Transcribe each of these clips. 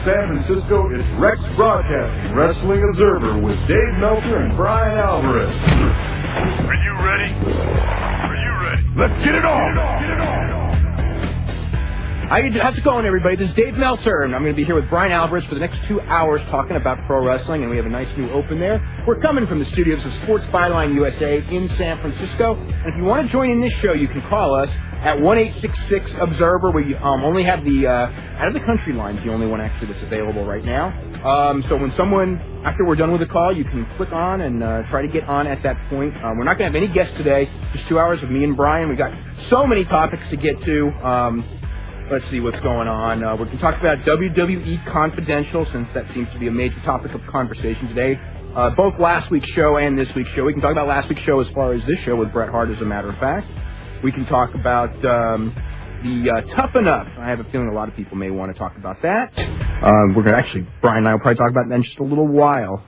San Francisco, it's Rex Broadcasting Wrestling Observer with Dave Meltzer and Brian Alvarez. Are you ready? Are you ready? Let's get it on! How's it going, everybody? This is Dave Meltzer, and I'm going to be here with Brian Alvarez for the next 2 hours talking about pro wrestling, and we have a nice new open there. We're coming from the studios of Sports Byline USA in San Francisco, and if you want to join in this show, you can call us at 1-866-OBSERVER. We only have the out of the country line's the only one actually that's available right now. So when someone, after we're done with the call, you can click on and try to get on at that point. We're not going to have any guests today, just 2 hours of me and Brian. We've got so many topics to get to. Let's see what's going on. We can talk about WWE Confidential, since that seems to be a major topic of conversation today. Both last week's show and this week's show. We can talk about last week's show as far as this show with Bret Hart, as a matter of fact. We can talk about the Tough Enough. I have a feeling a lot of people may want to talk about that. We're going to actually, Brian and I will probably talk about that in just a little while.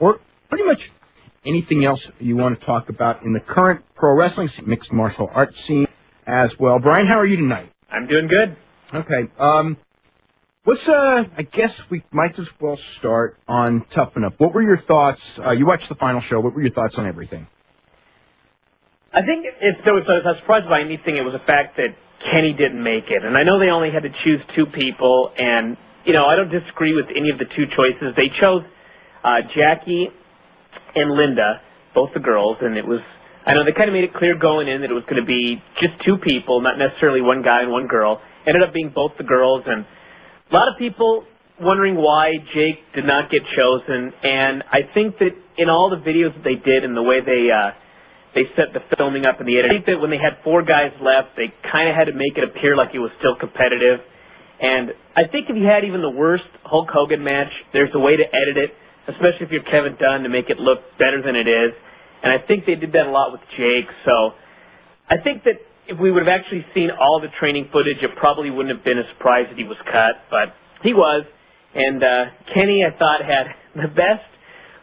Or pretty much anything else you want to talk about in the current pro wrestling mixed martial arts scene as well. Brian, how are you tonight? I'm doing good. Okay. I guess we might as well start on Tough Enough. What were your thoughts? You watched the final show. What were your thoughts on everything? I think if there was a surprise by anything, it was the fact that Kenny didn't make it. And I know they only had to choose two people, and, I don't disagree with any of the two choices. They chose Jackie and Linda, both the girls, and I know they kind of made it clear going in that it was going to be just two people, not necessarily one guy and one girl. Ended up being both the girls, and a lot of people wondering why Jake did not get chosen. And I think that in all the videos that they did and the way they set the filming up in the edit, I think that when they had four guys left, they kind of had to make it appear like it was still competitive. And I think if you had even the worst Hulk Hogan match, there's a way to edit it, especially if you're Kevin Dunn, to make it look better than it is. And I think they did that a lot with Jake. So I think that if we would have actually seen all the training footage, it probably wouldn't have been a surprise that he was cut. But he was. And Kenny, I thought, had the best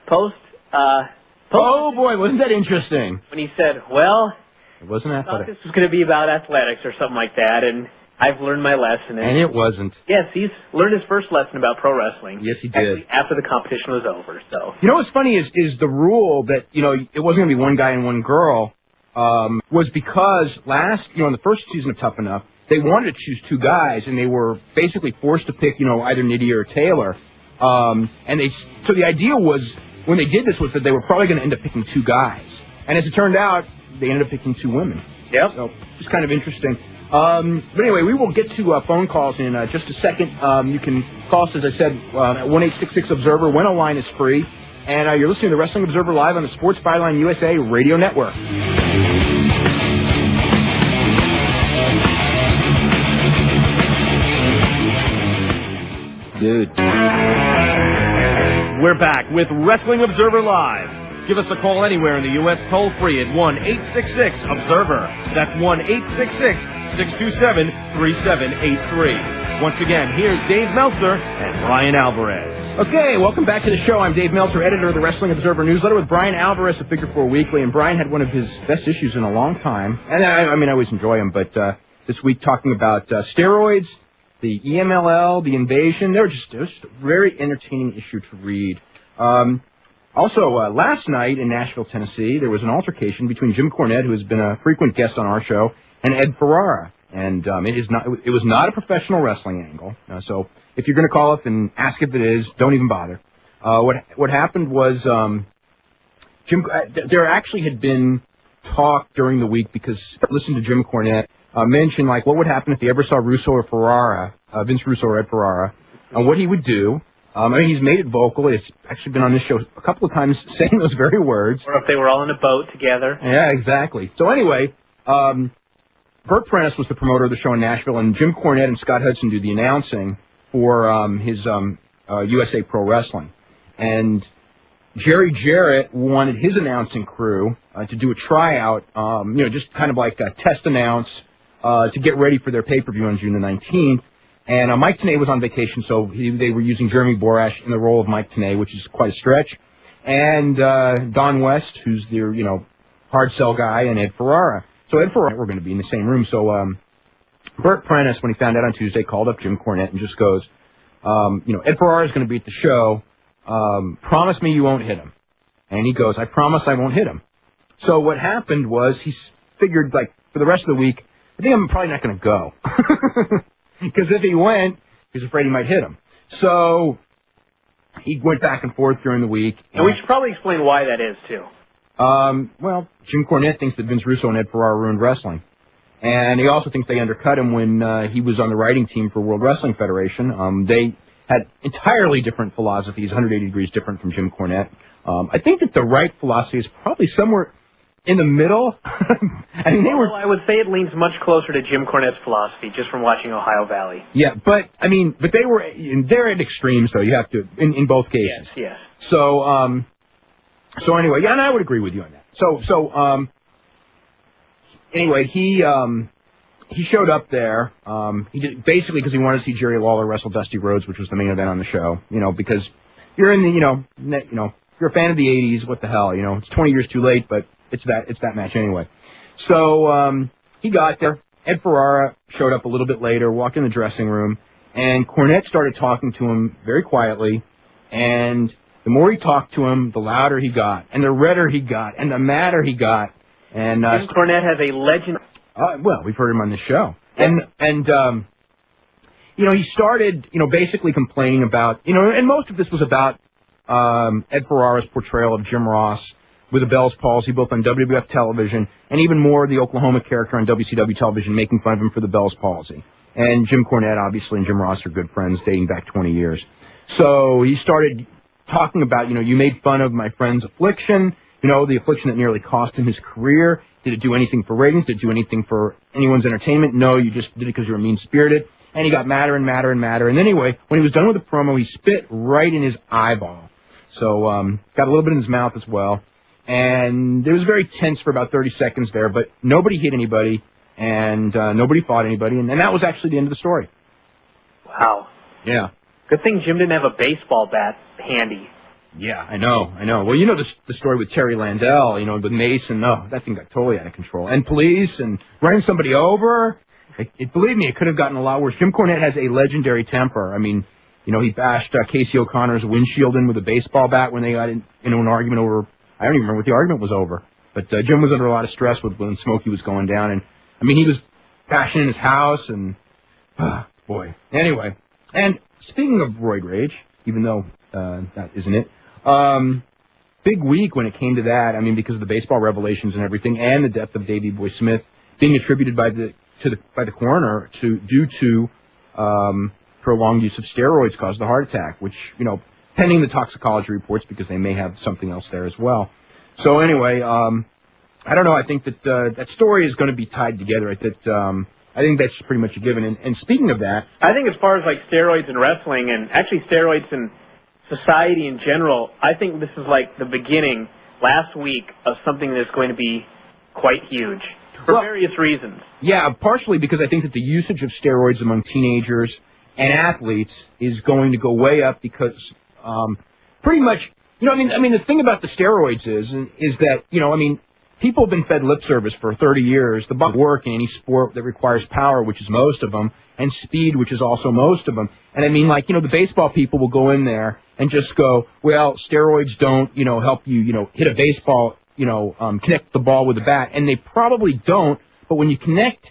post. Oh, boy, wasn't that interesting? When he said, well, it wasn't I thought this was going to be about athletics or something like that. And I've learned my lesson. And it wasn't. Yes, he's learned his first lesson about pro wrestling. Yes, he did. Actually, after the competition was over. So what's funny is the rule that, it wasn't going to be one guy and one girl was because in the first season of Tough Enough, they wanted to choose two guys, and they were basically forced to pick, either Nidia or Taylor. So the idea was, when they did this, was that they were probably going to end up picking two guys. And as it turned out, they ended up picking two women. Yep. So it's kind of interesting. But anyway, we will get to phone calls in just a second. You can call us, as I said, at 1-866-OBSERVER when a line is free. And you're listening to Wrestling Observer Live on the Sports Byline USA Radio Network. Dude. We're back with Wrestling Observer Live. Give us a call anywhere in the U.S. toll-free at 1-866-OBSERVER. That's 1-866-627-3783. Once again, here's Dave Meltzer and Brian Alvarez. Okay, welcome back to the show. I'm Dave Meltzer, editor of the Wrestling Observer Newsletter, with Brian Alvarez of Figure 4 Weekly. And Brian had one of his best issues in a long time. And I always enjoy him, but this week talking about steroids, the EMLL, the invasion. It was just a very entertaining issue to read. Also, last night in Nashville, Tennessee, there was an altercation between Jim Cornette, who has been a frequent guest on our show, and Ed Ferrara. And it was not a professional wrestling angle. So if you're going to call up and ask if it is, don't even bother. What happened was there actually had been talk during the week, because listen to Jim Cornette mention what would happen if he ever saw Russo or Ferrara, Vince Russo or Ed Ferrara, and what he would do. He's made it vocal. It's actually been on this show a couple of times saying those very words. Or if they were all in a boat together. Yeah, exactly. So anyway, Burt Prentice was the promoter of the show in Nashville, and Jim Cornette and Scott Hudson do the announcing for his USA Pro Wrestling. And Jerry Jarrett wanted his announcing crew to do a tryout, just kind of like a test announce to get ready for their pay-per-view on June the 19th. And Mike Tenay was on vacation, so they were using Jeremy Borash in the role of Mike Tenay, which is quite a stretch. And Don West, who's their, hard sell guy, and Ed Ferrara. So Ed Ferrara were going to be in the same room. So Burt Prentice, when he found out on Tuesday, called up Jim Cornette and just goes, Ed Ferrara is going to be at the show. Promise me you won't hit him. And he goes, I promise I won't hit him. So what happened was he figured, like, for the rest of the week, I think I'm probably not going to go. Because if he went, he's afraid he might hit him. So he went back and forth during the week. And we should probably explain why that is, too. Well, Jim Cornette thinks that Vince Russo and Ed Ferrara ruined wrestling. And he also thinks they undercut him when he was on the writing team for World Wrestling Federation. They had entirely different philosophies, 180 degrees different from Jim Cornette. I think that the right philosophy is probably somewhere in the middle. I mean, Well, I would say it leans much closer to Jim Cornette's philosophy, just from watching Ohio Valley. Yeah, but they're at extremes, though. You have to in both cases. Yes. So anyway, yeah, and I would agree with you on that. Anyway, he showed up there. He did, basically because he wanted to see Jerry Lawler wrestle Dusty Rhodes, which was the main event on the show. Because you're in the you're a fan of the '80s. What the hell? It's 20 years too late, but it's that match anyway. So he got there. Ed Ferrara showed up a little bit later, walked in the dressing room, and Cornette started talking to him very quietly. And the more he talked to him, the louder he got, and the redder he got, and the madder he got. And Jim Cornette has a legend. Well, we've heard him on the show, and he started basically complaining about and most of this was about Ed Ferrara's portrayal of Jim Ross with a Bell's palsy, both on WWF television and even more the Oklahoma character on WCW television, making fun of him for the Bell's palsy. And Jim Cornette, obviously, and Jim Ross are good friends dating back 20 years. So he started talking about, you made fun of my friend's affliction, the affliction that nearly cost him his career. Did it do anything for ratings? Did it do anything for anyone's entertainment? No, you just did it because you were mean-spirited. And he got madder and madder and madder. And anyway, when he was done with the promo, he spit right in his eyeball. So got a little bit in his mouth as well. And it was very tense for about 30 seconds there, but nobody hit anybody, and nobody fought anybody, and that was actually the end of the story. Wow. Yeah. Good thing Jim didn't have a baseball bat handy. Yeah, I know. Well, the story with Terry Landell, with Mason. No, that thing got totally out of control. And police and running somebody over. Believe me, it could have gotten a lot worse. Jim Cornette has a legendary temper. I mean, he bashed Casey O'Connor's windshield in with a baseball bat when they got into an argument over. I don't even remember what the argument was over. But Jim was under a lot of stress when Smokey was going down. And, I mean, he was bashing in his house. And, boy. Anyway. And speaking of roid rage, even though that isn't it, big week when it came to that. I mean, because of the baseball revelations and everything, and the death of Davey Boy Smith being attributed by the coroner due to prolonged use of steroids caused the heart attack, which, pending the toxicology reports, because they may have something else there as well. So anyway, I don't know. I think that that story is going to be tied together. I think that's pretty much a given. And speaking of that, I think as far as like steroids in wrestling, and actually steroids in society in general, I think this is like the beginning last week of something that's going to be quite huge for various reasons. Yeah, partially because I think that the usage of steroids among teenagers and athletes is going to go way up because pretty much, I mean, the thing about the steroids is that, people have been fed lip service for 30 years. The buck work in any sport that requires power, which is most of them, and speed, which is also most of them. And I mean, the baseball people will go in there and just go, well, steroids don't, help you, hit a baseball, connect the ball with a bat. And they probably don't. But when you connect,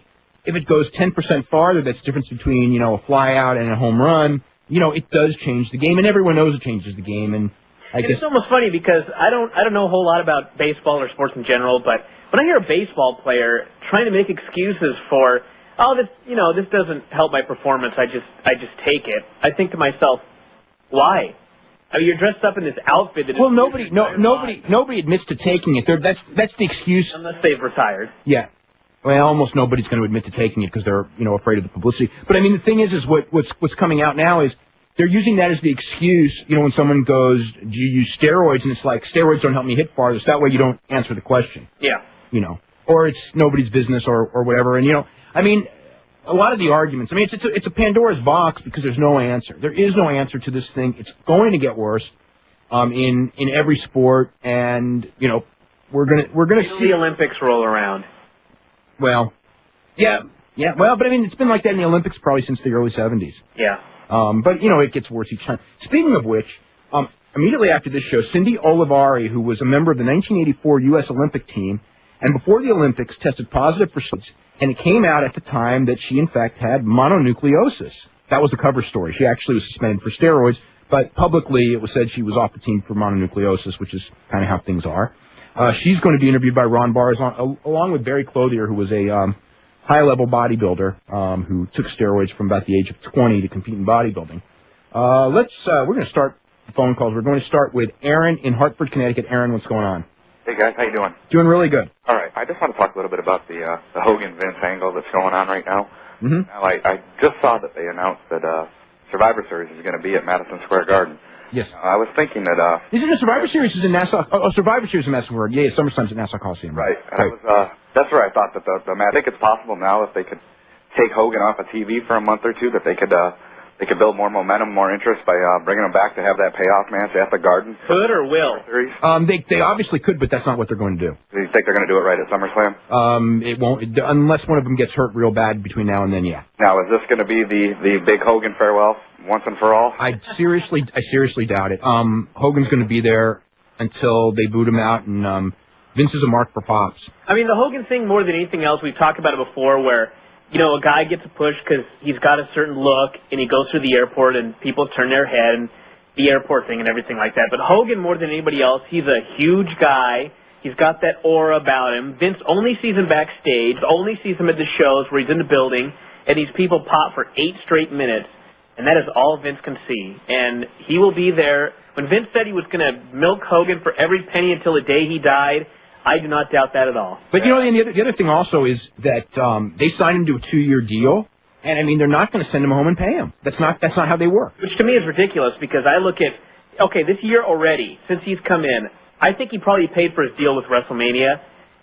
if it goes 10% farther, that's the difference between, a fly out and a home run. It does change the game, and everyone knows it changes the game. And I guess it's almost funny because I don't know a whole lot about baseball or sports in general, but when I hear a baseball player trying to make excuses for, this doesn't help my performance, I just take it, I think to myself, why? I mean, you're dressed up in this outfit that nobody admits to taking it. That's the excuse. Unless they've retired. Yeah. Well, almost nobody's going to admit to taking it because they're, afraid of the publicity. But I mean, the thing is what's coming out now is they're using that as the excuse, when someone goes, do you use steroids? And it's like, steroids don't help me hit farther. So that way you don't answer the question. Yeah. Or it's nobody's business or whatever. And, I mean, a lot of the arguments, I mean, it's a Pandora's box because there's no answer. There is no answer to this thing. It's going to get worse in every sport. And, we're going to see the Olympics roll around. Well, yeah. Well, but I mean, it's been like that in the Olympics probably since the early 70s. Yeah. But, it gets worse each time. Speaking of which, immediately after this show, Cindy Olivari, who was a member of the 1984 U.S. Olympic team, and before the Olympics tested positive for steroids, and it came out at the time that she, in fact, had mononucleosis. That was the cover story. She actually was suspended for steroids, but publicly it was said she was off the team for mononucleosis, which is kind of how things are. She's going to be interviewed by Ron Barzon, along with Barry Clothier, who was a high-level bodybuilder who took steroids from about the age of 20 to compete in bodybuilding. We're going to start the phone calls. We're going to start with Aaron in Hartford, Connecticut. Aaron, what's going on? Hey guys, how you doing? Doing really good. All right, I just want to talk a little bit about the Hogan-Vince angle that's going on right now. Mm-hmm. Now, I just saw that they announced that Survivor Series is going to be at Madison Square Garden. Yes. I was thinking that... Isn't the Survivor Series is in Nassau? Survivor Series in Madison Square Garden. Yeah, SummerSlam's at Nassau Coliseum. Right. That's where I thought that I think it's possible now if they could take Hogan off of TV for a month or two, that they could build more momentum, more interest by bringing him back to have that payoff match at the Garden. Could or will? They obviously could, but that's not what they're going to do. Do you think they're going to do it right at SummerSlam? It won't, unless one of them gets hurt real bad between now and then, yeah. Now, is this going to be the big Hogan farewell once and for all? I seriously doubt it. Hogan's going to be there until they boot him out, and Vince is a mark for Pops. I mean, the Hogan thing, more than anything else, we've talked about it before, where a guy gets a push because he's got a certain look, and he goes through the airport, and people turn their head, and the airport thing and everything like that. But Hogan, more than anybody else, he's a huge guy. He's got that aura about him. Vince only sees him backstage, only sees him at the shows where he's in the building, and these people pop for 8 straight minutes, and that is all Vince can see. And he will be there. When Vince said he was going to milk Hogan for every penny until the day he died, I do not doubt that at all. But, and the other thing also is that they signed him to a 2-year deal, and, I mean, they're not going to send him home and pay him. That's not how they work. Which to me is ridiculous, because I look at, this year already, since he's come in, I think he probably paid for his deal with WrestleMania,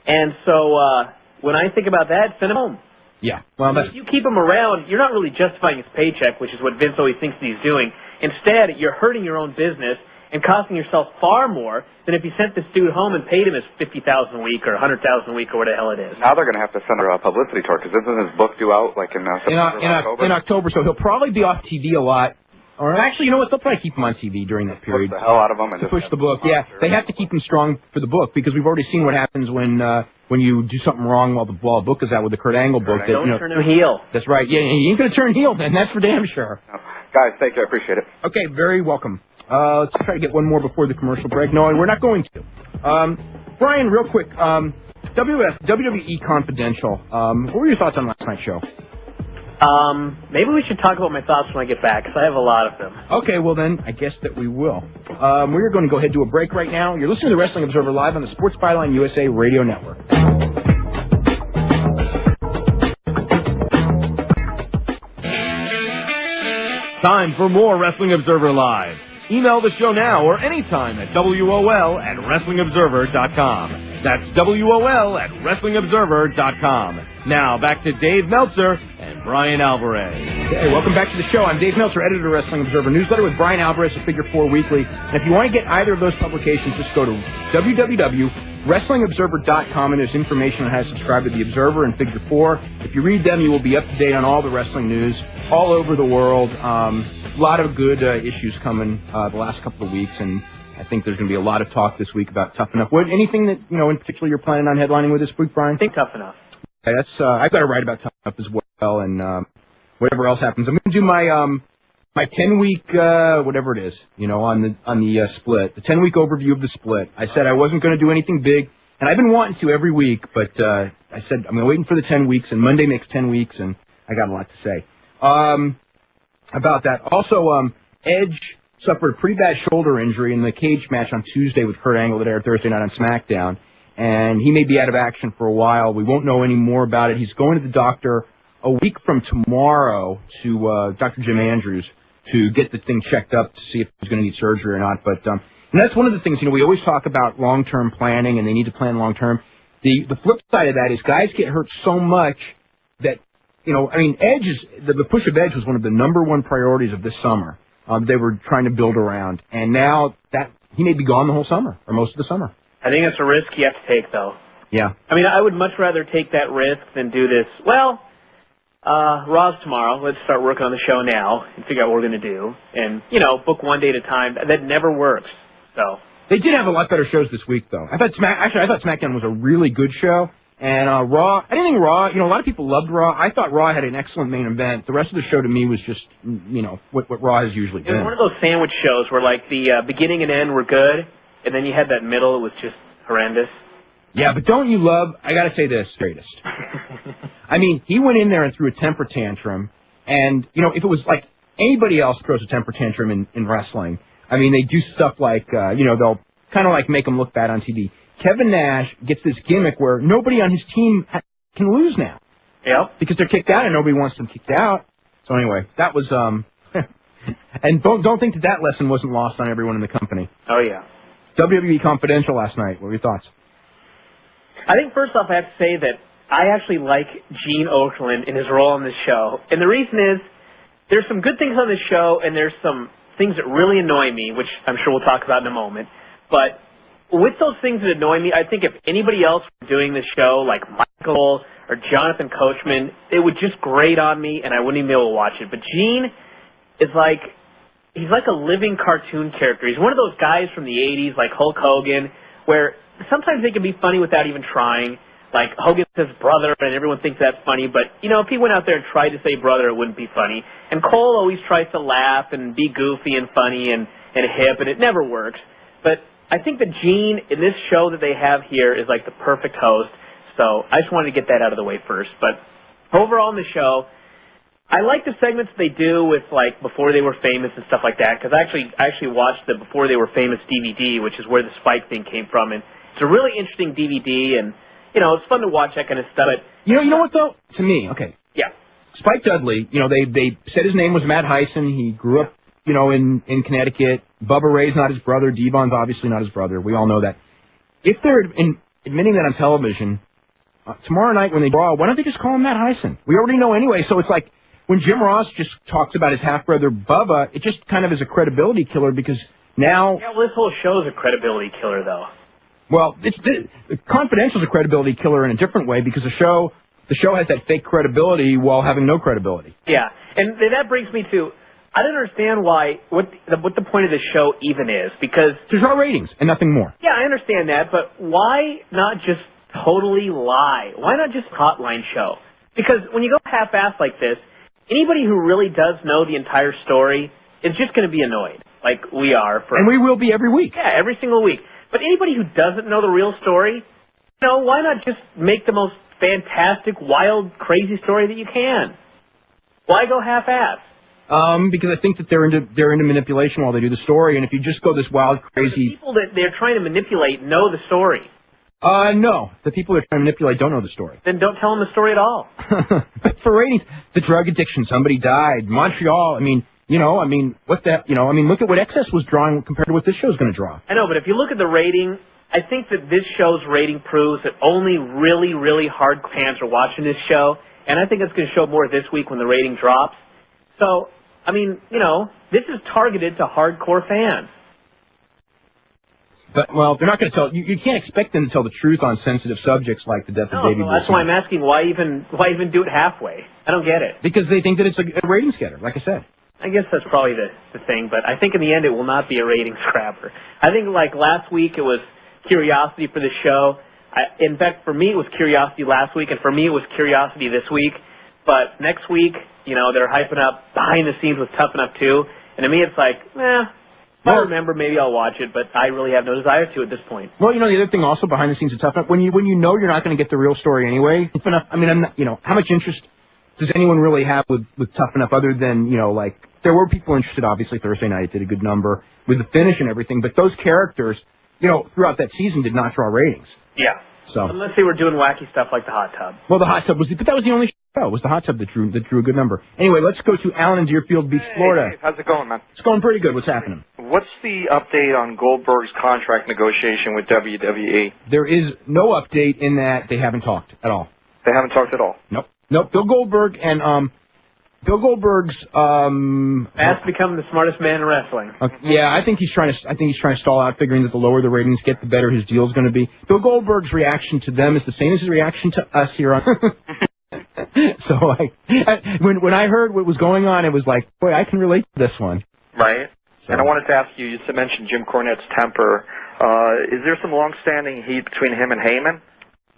and so when I think about that, send him home. Yeah. Well, if you keep him around, you're not really justifying his paycheck, which is what Vince always thinks he's doing. Instead, you're hurting your own business and costing yourself far more than if you sent this dude home and paid him his $50,000 a week or $100,000 a week or what the hell it is. Now they're going to have to send a publicity tour, because isn't his book due out like in October? In October, so he'll probably be off TV a lot. Or actually, you know what? They'll probably keep him on TV during that period. Push the hell out of him and to push the book. Yeah, they have to keep him strong for the book, because we've already seen what happens when you do something wrong while the book is out with the Kurt Angle book. Don't turn him heel. That's right. Yeah, he ain't going to turn heel then. That's for damn sure. No. Guys, thank you. I appreciate it. Okay, very welcome. Let's try to get one more before the commercial break. No, we're not going to. Brian, real quick, WWE Confidential. What were your thoughts on last night's show? Maybe we should talk about my thoughts when I get back, because I have a lot of them. Okay, well then, I guess that we will. We're going to go ahead and do a break right now. You're listening to the Wrestling Observer Live on the Sports Byline USA Radio Network. Time for more Wrestling Observer Live. Email the show now or anytime at WOL@WrestlingObserver.com. That's WOL@WrestlingObserver.com. Now, back to Dave Meltzer and Brian Alvarez. Hey, welcome back to the show. I'm Dave Meltzer, editor of Wrestling Observer Newsletter with Brian Alvarez at Figure 4 Weekly. And if you want to get either of those publications, just go to www.WrestlingObserver.com, and there's information on how to subscribe to The Observer and Figure 4. If you read them, you will be up to date on all the wrestling news all over the world. A lot of good issues coming the last couple of weeks, and I think there's going to be a lot of talk this week about Tough Enough. Anything that, in particular you're planning on headlining with this week, Brian? I think Tough Enough. Okay, I've got to write about Tough Enough as well, and whatever else happens. I'm going to do my 10-week, whatever it is, on the split, the 10-week overview of the split. I said I wasn't going to do anything big, and I've been wanting to every week, but I said I'm waiting for the 10 weeks, and Monday makes 10 weeks, and I got a lot to say about that. Also, Edge suffered a pretty bad shoulder injury in the cage match on Tuesday with Kurt Angle that aired Thursday night on SmackDown, and he may be out of action for a while. We won't know any more about it. He's going to the doctor a week from tomorrow to Dr. Jim Andrews to get the thing checked up to see if he's going to need surgery or not. But and that's one of the things, we always talk about long-term planning, and they need to plan long-term. The flip side of that is guys get hurt so much that, Edge the push of Edge was one of the number one priorities of this summer. They were trying to build around, and now that he may be gone the whole summer or most of the summer. I think it's a risk you have to take, though. Yeah. I would much rather take that risk than do this. Well, Raw's tomorrow. Let's start working on the show now and figure out what we're going to do. And, book one day at a time. That never works. So They did have a lot better shows this week, though. I thought SmackDown was a really good show. And Raw, I didn't think Raw, a lot of people loved Raw. I thought Raw had an excellent main event. The rest of the show to me was just, what Raw has usually been. It was one of those sandwich shows where, like, the beginning and end were good, and then you had that middle, it was just horrendous. Yeah, but don't you love, I got to say this, greatest. I mean, he went in there and threw a temper tantrum, and, if it was like anybody else throws a temper tantrum in wrestling, I mean, they do stuff like, they'll kind of like make them look bad on TV. Kevin Nash gets this gimmick where nobody on his team can lose now. Yep. Because they're kicked out and nobody wants them kicked out. So anyway, that was, and don't think that lesson wasn't lost on everyone in the company. Oh, yeah. WWE Confidential last night. What were your thoughts? I think first off I have to say that I actually like Gene Okerlund in his role on this show. And the reason is there's some good things on this show and there's some things that really annoy me, which I'm sure we'll talk about in a moment. But with those things that annoy me, I think if anybody else were doing this show, like Michael or Jonathan Coachman, it would just grate on me and I wouldn't even be able to watch it. But Gene is like, he's like a living cartoon character. He's one of those guys from the 80s, like Hulk Hogan, where sometimes they can be funny without even trying. Like Hogan says brother and everyone thinks that's funny, but if he went out there and tried to say brother, it wouldn't be funny. And Cole always tries to laugh and be goofy and funny and hip, and it never works. But I think that Gene, in this show that they have here, is like the perfect host. So I just wanted to get that out of the way first. But overall in the show, I like the segments they do with, like, Before They Were Famous and stuff like that, because I actually watched the Before They Were Famous DVD, which is where the Spike thing came from. And it's a really interesting DVD, and, it's fun to watch that kind of stuff. But you know what, though? To me, okay. Yeah. Spike Dudley, they said his name was Matt Hyson. He grew up, in Connecticut. Bubba Ray's not his brother. Devon's obviously not his brother. We all know that. If they're admitting that on television, tomorrow night when they draw, why don't they just call him Matt Hyson? We already know anyway, so it's like when Jim Ross just talks about his half-brother Bubba, it just kind of is a credibility killer because now... Yeah, well, this whole show is a credibility killer, though. Well, Confidential is a credibility killer in a different way because the show has that fake credibility while having no credibility. Yeah, and that brings me to... I don't understand what the point of this show even is, because... To draw ratings and nothing more. Yeah, I understand that, but why not just totally lie? Why not just hotline show? Because when you go half-assed like this, anybody who really does know the entire story is just going to be annoyed, like we are. And we will be every week. Yeah, every single week. But anybody who doesn't know the real story, why not just make the most fantastic, wild, crazy story that you can? Why go half-assed? Because I think that they're into manipulation while they do the story, and if you just go this wild, crazy... The people that they're trying to manipulate know the story. No. The people they're trying to manipulate don't know the story. Then don't tell them the story at all. But for ratings, the drug addiction, somebody died, Montreal, look at what Excess was drawing compared to what this show's going to draw. I know, but if you look at the rating, I think that this show's rating proves that only really, really hard fans are watching this show, and I think it's going to show more this week when the rating drops. So... this is targeted to hardcore fans. But, well, they're not going to tell... You can't expect them to tell the truth on sensitive subjects like the death of Davey Boy. That's why I'm asking why even do it halfway? I don't get it. Because they think that it's a ratings getter, like I said. I guess that's probably the thing, but I think in the end it will not be a ratings grabber. I think, like, last week it was curiosity for the show. In fact, for me it was curiosity last week, and for me it was curiosity this week. But next week... they're hyping up behind the scenes with Tough Enough too, and to me it's like, if I remember, maybe I'll watch it, but I really have no desire to at this point. Well, the other thing also behind the scenes of Tough Enough, when you know you're not going to get the real story anyway, it's enough. I'm not, how much interest does anyone really have with Tough Enough other than, there were people interested, obviously, Thursday night. It did a good number with the finish and everything, but those characters, throughout that season did not draw ratings. Yeah. So unless they were doing wacky stuff like the hot tub. Well, the hot tub but that was the only show. It was the hot tub that drew a good number. Anyway, let's go to Alan in Deerfield Beach, Florida. Hey, how's it going, man? It's going pretty good. What's happening? What's the update on Goldberg's contract negotiation with WWE? There is no update in that they haven't talked at all. They haven't talked at all? Nope. Bill Goldberg and Bill Goldberg's has become the smartest man in wrestling. Yeah, I think he's trying to stall out, figuring that the lower the ratings get, the better his deal is going to be. Bill Goldberg's reaction to them is the same as his reaction to us here on. So when I heard what was going on, it was like, boy, I can relate to this one. Right. So. And I wanted to ask you, you mentioned Jim Cornette's temper. Is there some long-standing heat between him and Heyman?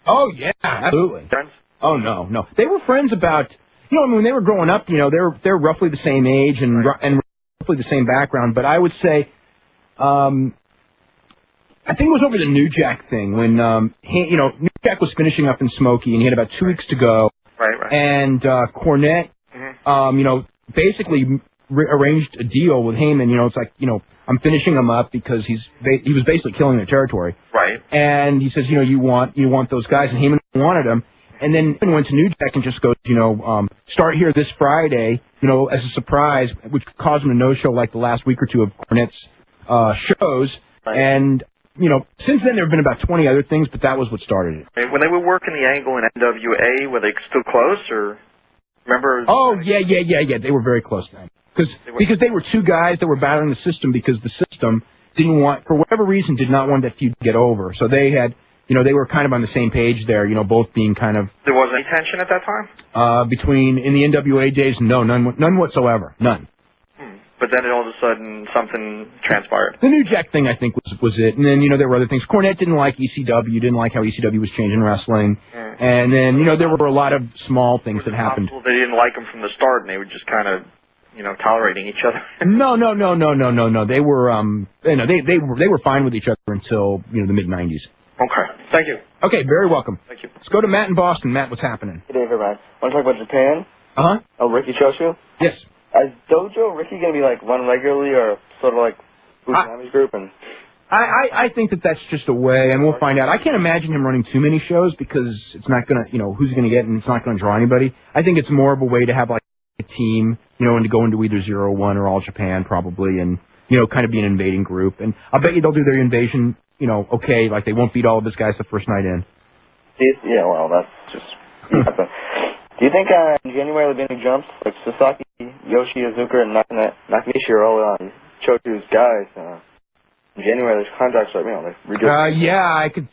Oh, yeah, absolutely. Friends? Oh, no. They were friends about, I mean, when they were growing up, they're roughly the same age and roughly the same background. But I would say, I think it was over the New Jack thing when, New Jack was finishing up in Smokey and he had about 2 weeks to go. Right. And Cornette, basically arranged a deal with Heyman. It's like, I'm finishing him up because he was basically killing their territory. Right. And he says, you want those guys, and Heyman wanted them. And then Heyman went to New Jack and just goes, start here this Friday, as a surprise, which caused him to no-show like the last week or two of Cornette's shows. Right. And, since then there have been about 20 other things, but that was what started it. When they were working the angle in NWA, were they still close, or remember? Oh, yeah. They were very close then. Because they were two guys that were battling the system because the system for whatever reason, did not want that feud to get over. So they had, they were kind of on the same page there, both being kind of... There wasn't any tension at that time? In the NWA days, no, none whatsoever. None. But then all of a sudden, something transpired. The New Jack thing, I think, was it. And then, there were other things. Cornette didn't like ECW, didn't like how ECW was changing wrestling. And then, there were a lot of small things that happened. They didn't like him from the start, and they were just kind of... tolerating each other. No. They were, they were fine with each other until, the mid-90s. Okay. Thank you. Okay, very welcome. Thank you. Let's go to Matt in Boston. Matt, what's happening? Hey, David, man. Want to talk about Japan? Uh-huh. Oh, Ricky Choshu? Yes. Is Dojo Ricky going to be, run regularly or sort of like Buscemi's group? And I think that's just a way, and we'll find out. I can't imagine him running too many shows because it's not going to, who's going to get, and it's not going to draw anybody. I think it's more of a way to have, a team, and to go into either 0-1 or All Japan probably, and, kind of be an invading group. And I'll bet you they'll do their invasion, okay, they won't beat all of his guys the first night in. Yeah, well, that's just... Do you think in January there'll be any jumps? Like Sasaki, Yoshi, Iizuka, and Nakanishi are all Choshu's guys. In January there's contracts are, yeah, I could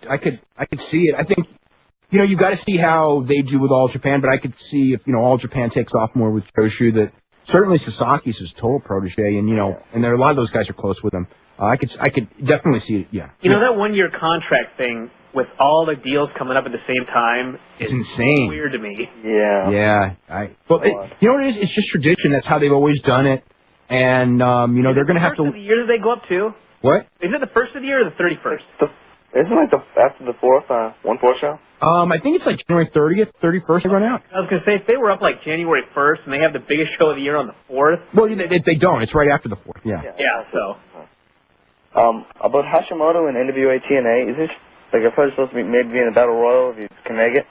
see it. I think, you've got to see how they do with All Japan, but I could see if, All Japan takes off more with Choshu, that certainly Sasaki's his total protege, and, and there are a lot of those guys are close with him. I could definitely see it, yeah. That 1-year contract thing with all the deals coming up at the same time is insane. Weird to me. Yeah. Yeah. What it is? It's just tradition. That's how they've always done it. And, they're going to have to... Is it the first of the year that they go up to? What? Is it the first of the year or the 31st? Isn't it after the 4th, 1/4 show? I think it's January 30th, 31st they run out. I was going to say, if they were up January 1st and they have the biggest show of the year on the 4th... Well, they don't. It's right after the 4th, yeah. Yeah, so... About Hashimoto and NWA TNA, is this... I've heard it's supposed to be maybe in a battle royal if you can make it?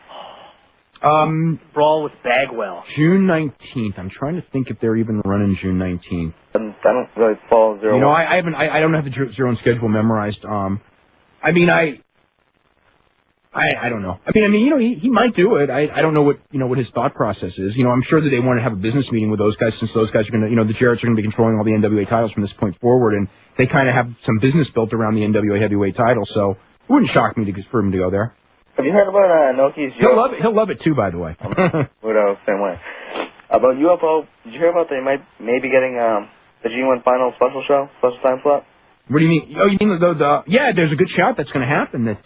Brawl with Bagwell. June 19th. I'm trying to think if they're even running June 19th. I don't really follow 0-1. I don't have the zero schedule memorized. I don't know. He might do it. I don't know what his thought process is. I'm sure that they want to have a business meeting with those guys, since those guys are going to, the Jarretts are going to be controlling all the NWA titles from this point forward, and they kind of have some business built around the NWA heavyweight title, so it wouldn't shock me for him to go there. Have you heard about Inoki's... He'll love it too, by the way. Udo, same way. About UFO, did you hear about they might maybe getting the G1 final special time slot? What do you mean? Oh, you mean yeah, there's a good shot that's going to happen. That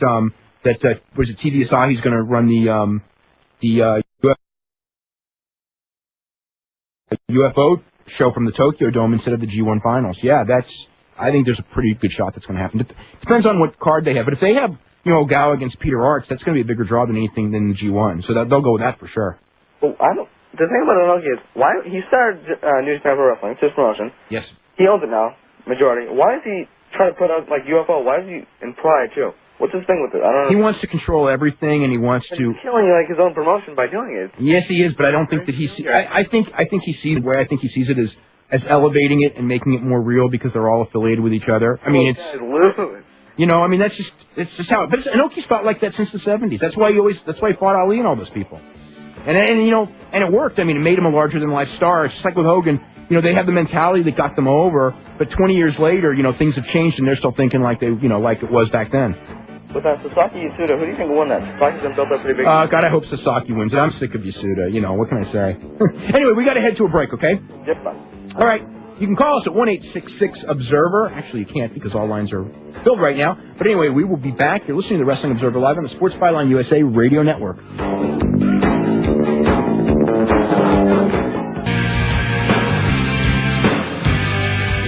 was it? TV Asahi's going to run the UFO show from the Tokyo Dome instead of the G1 finals. Yeah, I think there's a pretty good shot that's going to happen. Depends on what card they have, but if they have Ogawa against Peter Arts, that's going to be a bigger draw than anything than the G1. So they'll go with that for sure. Well, the thing about Inoki is why he started New Japan Pro Wrestling, it's his promotion. Yes. He owns it now, majority. Why is he trying to put out UFO? Why is he in Pride too? What's his thing with it? I don't know. He wants to control everything, and he wants to. He's killing his own promotion by doing it. Yes, he is, but I don't think that he. I think he sees it where I think he sees it as elevating it and making it more real because they're all affiliated with each other. I mean, that's just how. But Inoki's fought like that since the '70s. That's why he fought Ali and all those people. And it worked. I mean, it made him a larger than life star. It's just like with Hogan. They have the mentality that got them over, but 20 years later, things have changed and they're still thinking like like it was back then. with that Sasaki Yasuda, who do you think won that? Sasaki's been built up pretty big. God, I hope Sasaki wins. I'm sick of Yasuda. You know, what can I say? Anyway, we got to head to a break, okay? Just fine. All right. You can call us at 1-866-OBSERVER. Actually, you can't because all lines are filled right now. But anyway, we will be back. You're listening to the Wrestling Observer Live on the Sports Byline USA Radio Network.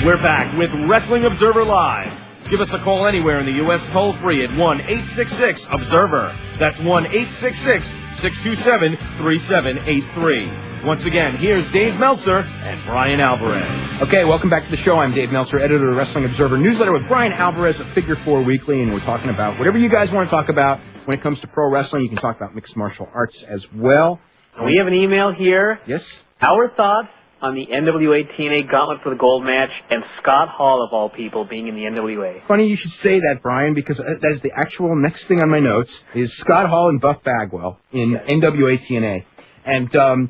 We're back with Wrestling Observer Live. Give us a call anywhere in the U.S. toll-free at 1-866-OBSERVER. That's 1-866-627-3783. Once again, here's Dave Meltzer and Brian Alvarez. Okay, welcome back to the show. I'm Dave Meltzer, editor of Wrestling Observer Newsletter with Brian Alvarez at Figure 4 Weekly, and we're talking about whatever you guys want to talk about when it comes to pro wrestling. You can talk about mixed martial arts as well. We have an email here. Yes? Our thoughts on the NWA TNA Gauntlet for the Gold match and Scott Hall, of all people, being in the NWA. Funny you should say that, Brian, because that is the actual next thing on my notes is Scott Hall and Buff Bagwell in NWA TNA. And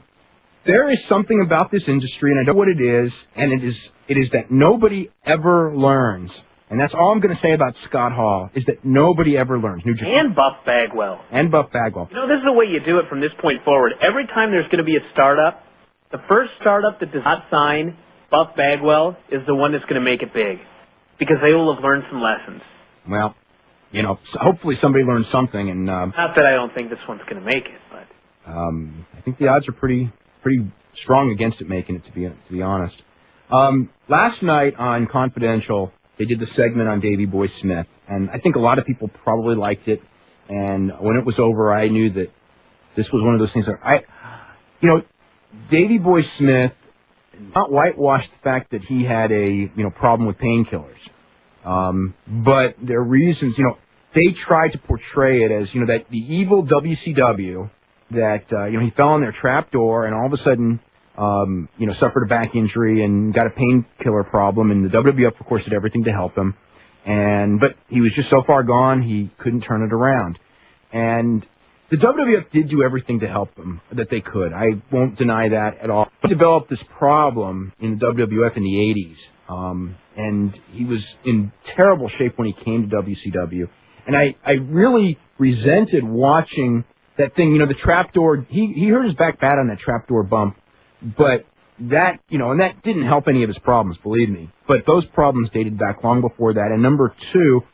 there is something about this industry, and I know what it is, and it is that nobody ever learns. And that's all I'm going to say about Scott Hall, is that nobody ever learns. New Japan. And Buff Bagwell. And Buff Bagwell. You know, this is the way you do it from this point forward. Every time there's going to be a startup, the first startup that does not sign Buff Bagwell is the one that's going to make it big, because they will have learned some lessons. Well, you know, hopefully somebody learned something. And not that I don't think this one's going to make it, but I think the odds are pretty strong against it making it, to be honest. Last night on Confidential, they did the segment on Davey Boy Smith, and I think a lot of people probably liked it. And when it was over, I knew that this was one of those things that Davey Boy Smith not whitewashed the fact that he had a problem with painkillers, but there are reasons. They tried to portray it as that the evil WCW. That he fell on their trap door and all of a sudden suffered a back injury and got a painkiller problem, and the WWF of course did everything to help him, but he was just so far gone he couldn't turn it around. And the WWF did do everything to help him that they could. I won't deny that at all. He developed this problem in the WWF in the 80s, and he was in terrible shape when he came to WCW. And I really resented watching that thing, the trapdoor. He hurt his back bad on that trapdoor bump, but that, and that didn't help any of his problems, believe me. But those problems dated back long before that. And number two,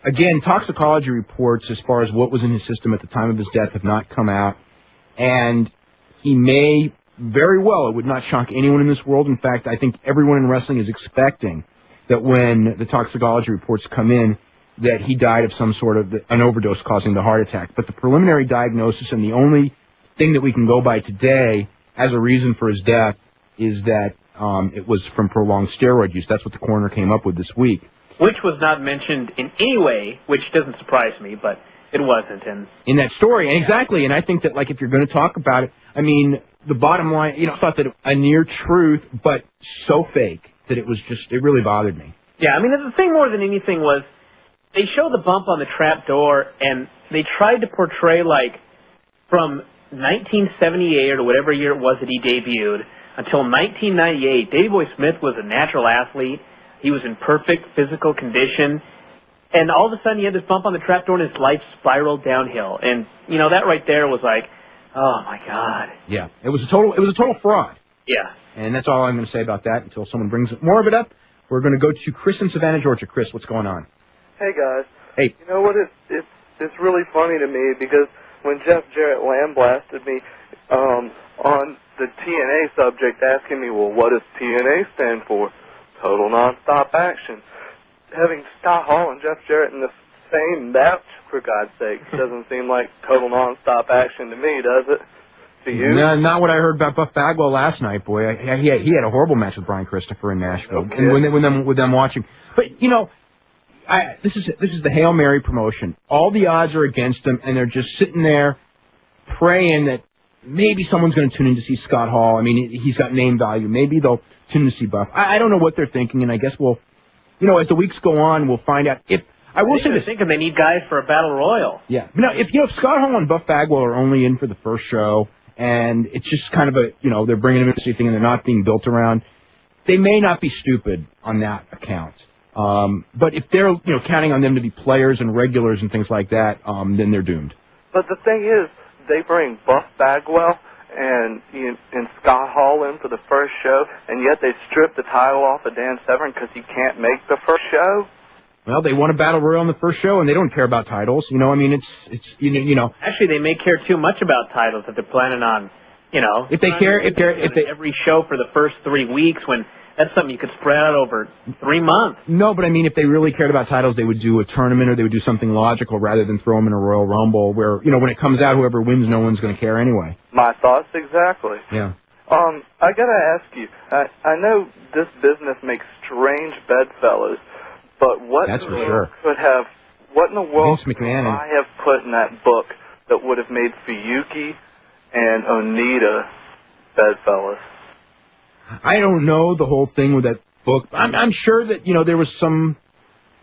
again, toxicology reports as far as what was in his system at the time of his death have not come out. And he may very well, it would not shock anyone in this world. In fact, I think everyone in wrestling is expecting that when the toxicology reports come in, that he died of some sort of an overdose causing the heart attack. But the preliminary diagnosis and the only thing that we can go by today as a reason for his death is that it was from prolonged steroid use. That's what the coroner came up with this week. Which was not mentioned in any way, which doesn't surprise me, but it wasn't. In that story, and exactly. And I think that, if you're going to talk about it, I mean, the bottom line, I thought that a near truth, but so fake that it really bothered me. Yeah, I mean, the thing more than anything was, they showed the bump on the trap door, and they tried to portray, from 1978 or whatever year it was that he debuted until 1998, Davey Boy Smith was a natural athlete. He was in perfect physical condition. And all of a sudden, he had this bump on the trap door, and his life spiraled downhill. And, that right there was oh, my God. Yeah, it was a total fraud. Yeah. And that's all I'm going to say about that until someone brings more of it up. We're going to go to Chris in Savannah, Georgia. Chris, what's going on? Hey guys. Hey. You know what? It's really funny to me because when Jeff Jarrett lambasted me on the TNA subject, asking me, well, what does TNA stand for? Total Nonstop Action. Having Scott Hall and Jeff Jarrett in the same match, for God's sake, doesn't seem like total nonstop action to me, does it? To you? No, not what I heard about Buff Bagwell last night, boy. He had a horrible match with Brian Christopher in Nashville, okay. and with them watching. But this is the Hail Mary promotion. All the odds are against them, and they're just sitting there praying that maybe someone's going to tune in to see Scott Hall. I mean, he's got name value. Maybe they'll tune in to see Buff. I don't know what they're thinking, and I guess we'll, as the weeks go on, we'll find out. I will say this. I think they need guys for a battle royal. Yeah. Now, if Scott Hall and Buff Bagwell are only in for the first show, and it's just kind of a, they're bringing them into the thing and they're not being built around, they may not be stupid on that account. But if they're, counting on them to be players and regulars and things like that, then they're doomed. But the thing is, they bring Buff Bagwell and Scott Hall in for the first show, and yet they strip the title off of Dan Severn because he can't make the first show. Well, they won a battle royal in the first show, and they don't care about titles. It's. Actually, they may care too much about titles if they're planning on, If they care, if they every show for the first 3 weeks, when that's something you could spread out over 3 months. No, but I mean, if they really cared about titles, they would do a tournament or they would do something logical rather than throw them in a Royal Rumble where, when it comes out, whoever wins, no one's going to care anyway. My thoughts exactly. Yeah. I gotta ask you, I know this business makes strange bedfellows, but what in the world could I have put in that book that would have made Fuyuki and Onita bedfellows? I don't know the whole thing with that book. I'm sure that there was some,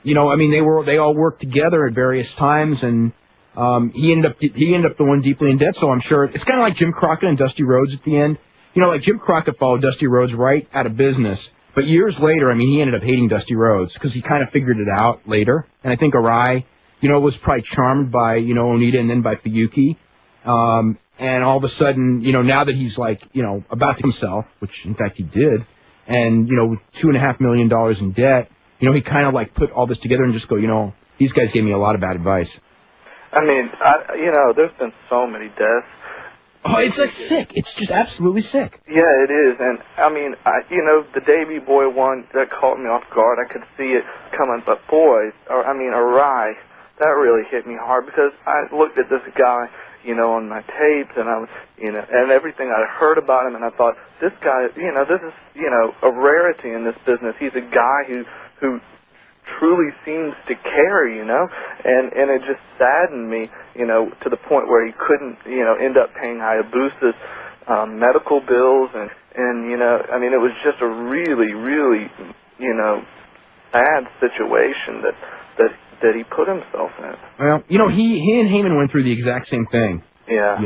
they all worked together at various times, and he ended up the one deeply in debt. So I'm sure it's kind of like Jim Crockett and Dusty Rhodes at the end. Like Jim Crockett followed Dusty Rhodes right out of business, but years later, he ended up hating Dusty Rhodes because he kind of figured it out later. And I think Arai, was probably charmed by Onita and then by Fuyuki. And all of a sudden, now that he's about himself, which in fact he did, and, with $2.5 million in debt, he kind of put all this together and just go, these guys gave me a lot of bad advice. I mean, there's been so many deaths. Oh, it's sick. It's just absolutely sick. Yeah, it is. And, the Davey Boy one, that caught me off guard. I could see it coming. But, Arai, that really hit me hard because I looked at this guy, on my tapes, and I was, and everything I heard about him, and I thought, this guy, this is, a rarity in this business. He's a guy who truly seems to care, and it just saddened me, to the point where he couldn't, end up paying Hayabusa's medical bills, and it was just a really, really, sad situation that he put himself in. Well, he and Heyman went through the exact same thing. Yeah.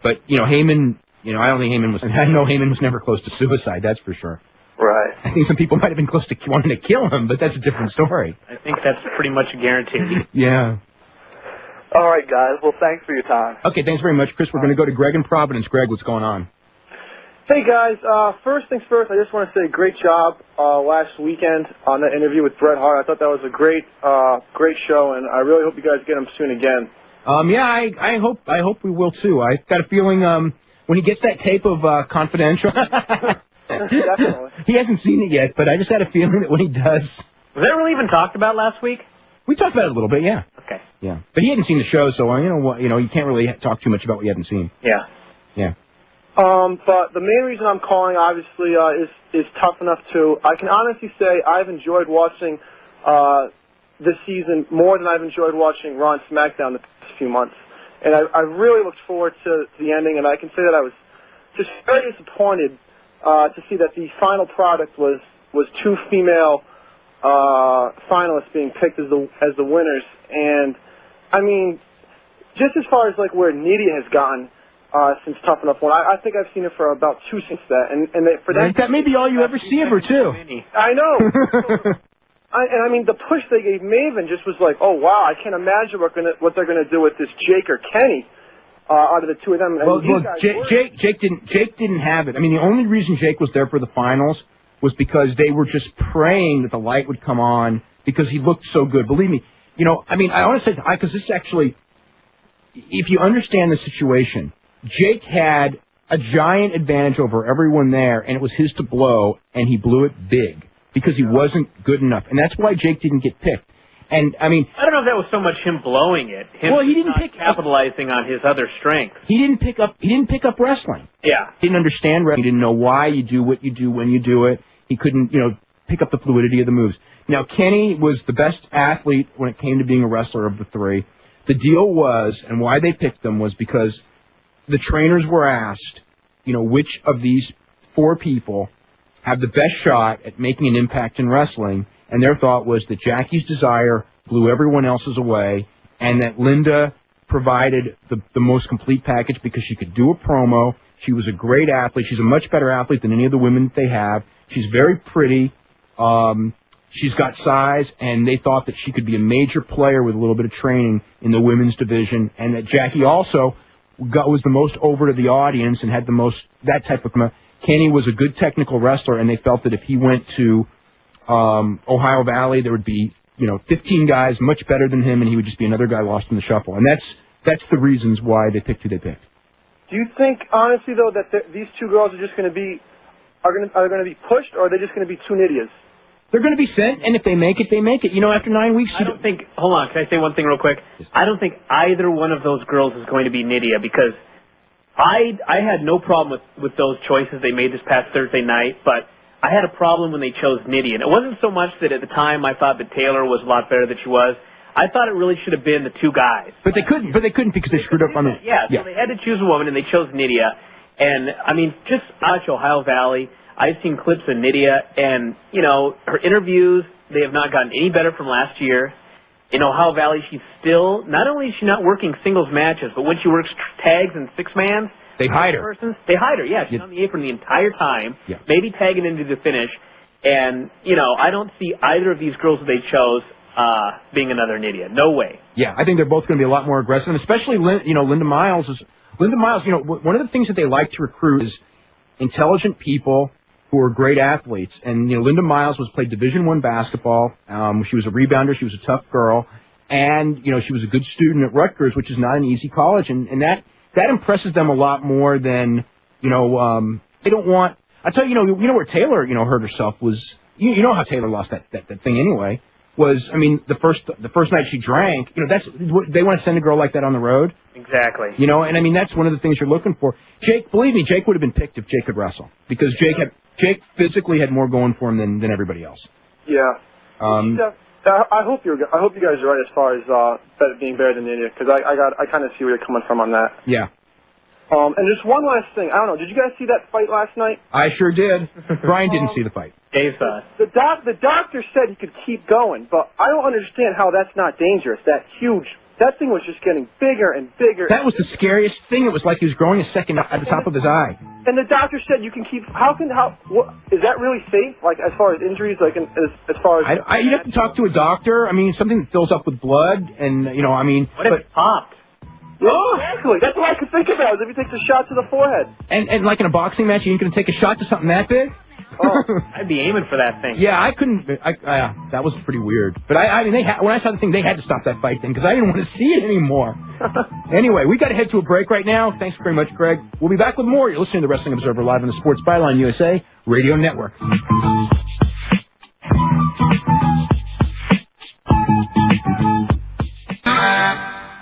But Heyman, I don't think Heyman was. I know Heyman was never close to suicide. That's for sure. Right. I think some people might have been close to wanting to kill him, but that's a different story. I think that's pretty much a guarantee. Yeah. All right, guys. Well, thanks for your time. Okay, thanks very much, Chris. We're going to go to Greg in Providence. Greg, what's going on? Hey, guys. First things first, I just want to say great job last weekend on that interview with Bret Hart. I thought that was a great show, and I really hope you guys get him soon again. Yeah, I hope we will, too. I've got a feeling when he gets that tape of Confidential... Definitely. He hasn't seen it yet, but I just had a feeling that when he does... Was that really even talked about last week? We talked about it a little bit, yeah. Okay. Yeah. But he hadn't seen the show, so, you can't really talk too much about what you haven't seen. Yeah. Yeah. But the main reason I'm calling, obviously, is Tough Enough 2. I can honestly say I've enjoyed watching this season more than I've enjoyed watching Raw and SmackDown the past few months. And I really looked forward to the ending, and I can say that I was just very disappointed to see that the final product was two female finalists being picked as the winners. And I mean, just as far as where Nidia has gotten since Tough Enough 1, I think I've seen her for about 2 since that. And for that may be all you ever see of her too. I know. And I mean, the push they gave Maven just was oh wow, I can't imagine what they're gonna do with this Jake or Kenny. Out of the two of them. Well, Jake didn't have it. I mean, the only reason Jake was there for the finals was because they were just praying that the light would come on because he looked so good. Believe me, I want to say, because this actually, if you understand the situation, Jake had a giant advantage over everyone there, and it was his to blow, and he blew it big because he wasn't good enough. And that's why Jake didn't get picked. And I mean, I don't know if that was so much him blowing it. He didn't capitalizing on his other strengths. He didn't pick up wrestling. Yeah. He didn't understand wrestling. He didn't know why you do what you do when you do it. He couldn't, pick up the fluidity of the moves. Now, Kenny was the best athlete when it came to being a wrestler of the three. The deal was, and why they picked him was because the trainers were asked, which of these 4 people have the best shot at making an impact in wrestling. And their thought was that Jackie's Desire blew everyone else's away, and that Linda provided the most complete package because she could do a promo. She was a great athlete. She's a much better athlete than any of the women that they have. She's very pretty, She's got size, and they thought that she could be a major player with a little bit of training in the women's division, and that Jackie also was the most over to the audience and had the most, that type of... Kenny was a good technical wrestler, and they felt that if he went to Ohio Valley, there would be, 15 guys much better than him, and he would just be another guy lost in the shuffle. And that's the reasons why they picked who they picked. Do you think, honestly, though, that these two girls are just going to be, are they going to be pushed, or are they just going to be two Nydias? They're going to be sent, and if they make it, they make it. After 9 weeks... I don't think... Hold on, can I say one thing real quick? I don't think either one of those girls is going to be Nydia, because I had no problem with those choices they made this past Thursday night, but I had a problem when they chose Nydia. And it wasn't so much that at the time I thought that Taylor was a lot better than she was. I thought it really should have been the two guys. But they couldn't because they screwed up on the... Yeah, so they had to choose a woman, and they chose Nydia. And, just watch Ohio Valley. I've seen clips of Nydia, and, her interviews, they have not gotten any better from last year. In Ohio Valley, she's still, not only is she not working singles matches, but when she works tags and six-mans, they hide her. They hide her, yeah. She's on the apron the entire time, maybe tagging into the finish. And, I don't see either of these girls that they chose being another Nydia. No way. Yeah, I think they're both going to be a lot more aggressive, and especially, Linda Miles. Linda Miles, one of the things that they like to recruit is intelligent people who are great athletes. And, Linda Miles played Division I basketball. She was a rebounder. She was a tough girl. And, she was a good student at Rutgers, which is not an easy college. And that impresses them a lot more than, they don't want... I tell you, where Taylor, hurt herself was... You know how Taylor lost that thing anyway. The first night she drank, they want to send a girl like that on the road. Exactly. And that's one of the things you're looking for. Jake, believe me, Jake would have been picked if Jake could wrestle. Because Jake physically had more going for him than everybody else. Yeah. I hope you guys are right as far as being better than Nydia, because I kind of see where you're coming from on that. Yeah. And just one last thing. I don't know. Did you guys see that fight last night? I sure did. Brian didn't see the fight. Dave saw it. The doctor said he could keep going, but I don't understand how that's not dangerous. That thing was just getting bigger and bigger. That was the scariest thing. It was like he was growing a second at the top of his eye. And the doctor said you can keep. Is that really safe? Like as far as injuries, as far as you'd have to talk to a doctor. Something that fills up with blood, and What if it popped? Oh, exactly. That's what I could think about. Is if he takes a shot to the forehead. And like in a boxing match, you ain't gonna take a shot to something that big. Oh. I'd be aiming for that thing. Yeah, I couldn't. That was pretty weird. But when I saw the thing, they had to stop that fight then because I didn't want to see it anymore. Anyway, we got to head to a break right now. Thanks very much, Greg. We'll be back with more. You're listening to the Wrestling Observer live on the Sports Byline USA Radio Network.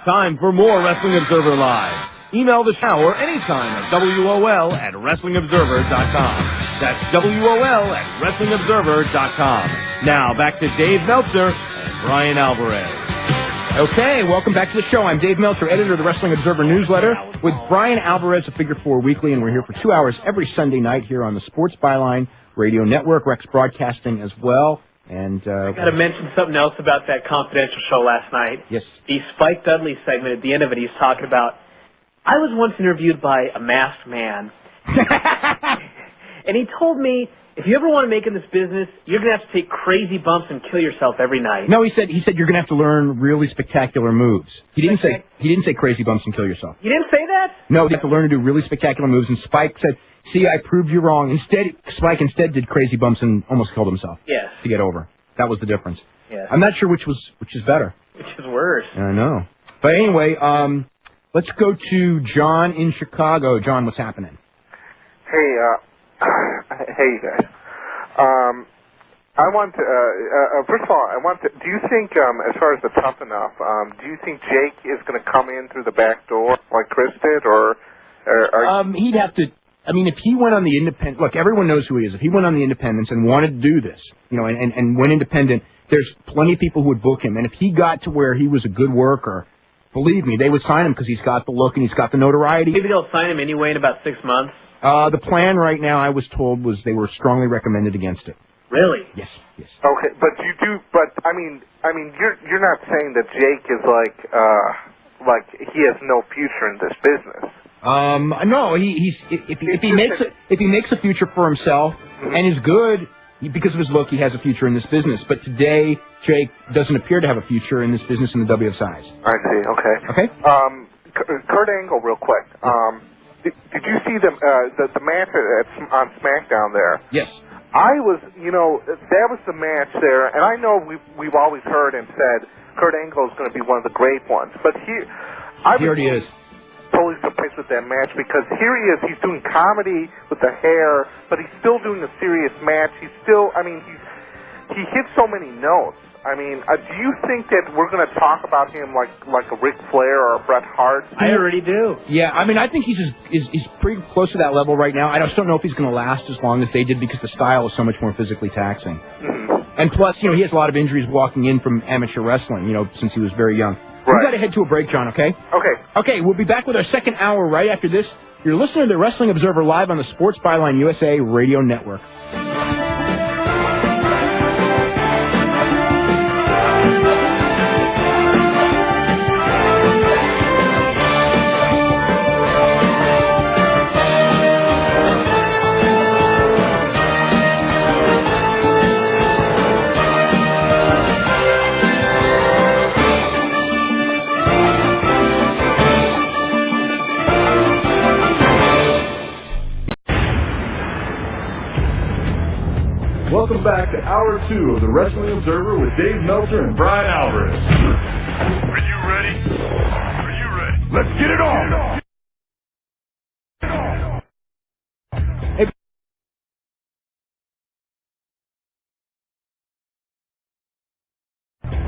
Time for more Wrestling Observer Live. Email the show anytime at WOL@WrestlingObserver.com. That's WOL@WrestlingObserver.com. Now, back to Dave Meltzer and Brian Alvarez. Okay, welcome back to the show. I'm Dave Meltzer, editor of the Wrestling Observer newsletter, with Brian Alvarez of Figure 4 Weekly, and we're here for 2 hours every Sunday night here on the Sports Byline Radio Network, Rex Broadcasting as well. And I got to mention something else about that confidential show last night. Yes. The Spike Dudley segment at the end of it, he's talking about, I was once interviewed by a masked man, and he told me, if you ever want to make it in this business, you're going to have to take crazy bumps and kill yourself every night. No, he said you're going to have to learn really spectacular moves. He didn't say crazy bumps and kill yourself. You didn't say that? No, you have to learn to do really spectacular moves, and Spike said, see, I proved you wrong. Spike instead did crazy bumps and almost killed himself. Yes. To get over. That was the difference. Yes. I'm not sure which is better. Which is worse. I know. But anyway, let's go to John in Chicago. John, what's happening? Hey, hey you guys. I want to, first of all, do you think, as far as the Tough Enough, do you think Jake is going to come in through the back door like Chris did, or he'd have to, if he went on the independent, look, everyone knows who he is. If he went on the independents and wanted to do this, and went independent, there's plenty of people who would book him. And if he got to where he was a good worker, believe me, they would sign him because he's got the look and he's got the notoriety. Maybe they'll sign him anyway in about 6 months. The plan right now, I was told, was they were strongly recommended against it. Really? Yes. Okay, but you're not saying that Jake is like he has no future in this business. No, if he makes a future for himself and is good, because of his look, he has a future in this business. But today, Jake doesn't appear to have a future in this business in the WFSIs. I see. Okay. Okay. Kurt Angle, real quick. Did you see the match on SmackDown there? Yes. I was, that was the match there, and I know we've always heard and said Kurt Angle is going to be one of the great ones, but he already is. Totally surprised with that match because here he is. He's doing comedy with the hair, but he's still doing a serious match. He hits so many notes. I mean, do you think that we're going to talk about him like a Ric Flair or a Bret Hart? I already do. Yeah, I mean, I think he's pretty close to that level right now. I just don't know if he's going to last as long as they did because the style is so much more physically taxing. Mm-hmm. And plus, he has a lot of injuries walking in from amateur wrestling, since he was very young. Right. We've got to head to a break, John, okay? Okay. Okay, we'll be back with our second hour right after this. You're listening to the Wrestling Observer Live on the Sports Byline USA Radio Network. Welcome back to Hour 2 of the Wrestling Observer with Dave Meltzer and Brian Alvarez. Are you ready? Are you ready? Let's get it on!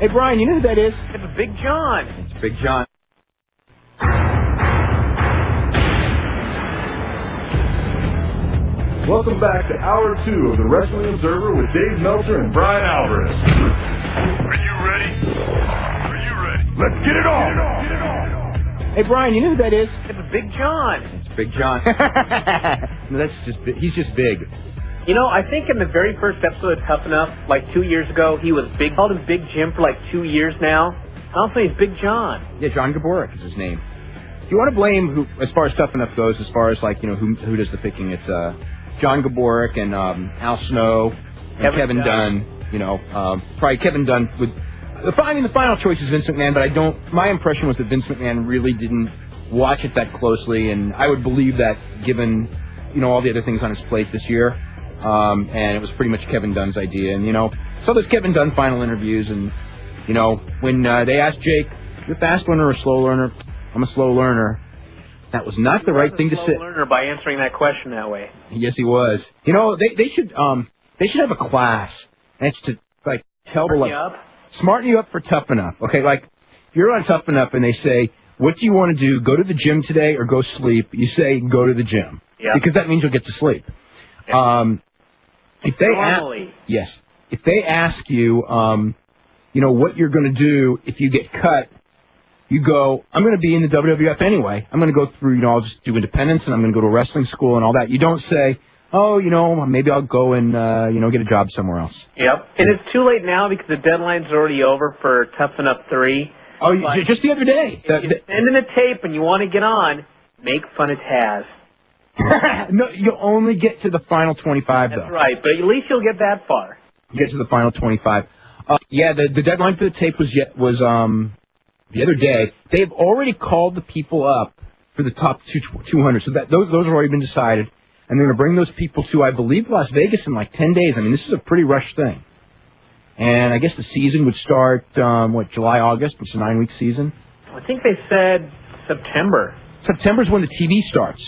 Hey, Brian, you know who that is? It's Big John. It's Big John. Welcome back to Hour 2 of the Wrestling Observer with Dave Meltzer and Brian Alvarez. Are you ready? Are you ready? Let's get it on! Hey, Brian, you know who that is? It's Big John. It's Big John. No, he's just big. I think in the very first episode of Tough Enough, like 2 years ago, he was big. Called him Big Jim for like 2 years now. Also, he's Big John. Yeah, John Gaborik is his name. If you want to blame who, as far as Tough Enough goes, as far as who does the picking, it's John Gaborik and Al Snow and Kevin Dunn. Probably Kevin Dunn would. The final choice is Vince McMahon, but my impression was that Vince McMahon really didn't watch it that closely, and I would believe that given all the other things on his plate this year. And it was pretty much Kevin Dunn's idea. And, so there's Kevin Dunn final interviews. And, when they asked Jake, you're a fast learner or a slow learner? I'm a slow learner. That was not the right thing to say. Slow learner by answering that question that way. Yes, he was. They should have a class. And it's to, smarten you up for Tough Enough. Okay, if you're on Tough Enough and they say, what do you want to do? Go to the gym today or go sleep? You say, go to the gym. Yeah. Because that means you'll get to sleep. Yeah. If they ask you, what you're going to do if you get cut, you go, I'm going to be in the WWF anyway. I'm going to go through, I'll just do independence and I'm going to go to wrestling school and all that. You don't say, maybe I'll go and, get a job somewhere else. Yep. And it's too late now because the deadline's already over for Tough Enough 3. Oh, just the other day. If you send in a tape and you want to get on, make fun of Taz. No, you'll only get to the final 25, though. That's right, but at least you'll get that far. You get to the final 25. The deadline for the tape was the other day. They've already called the people up for the top 200, so those have already been decided. And they're going to bring those people to, I believe, Las Vegas in 10 days. I mean, this is a pretty rushed thing. And I guess the season would start, July, August? It's a 9-week season. I think they said September. September's when the TV starts.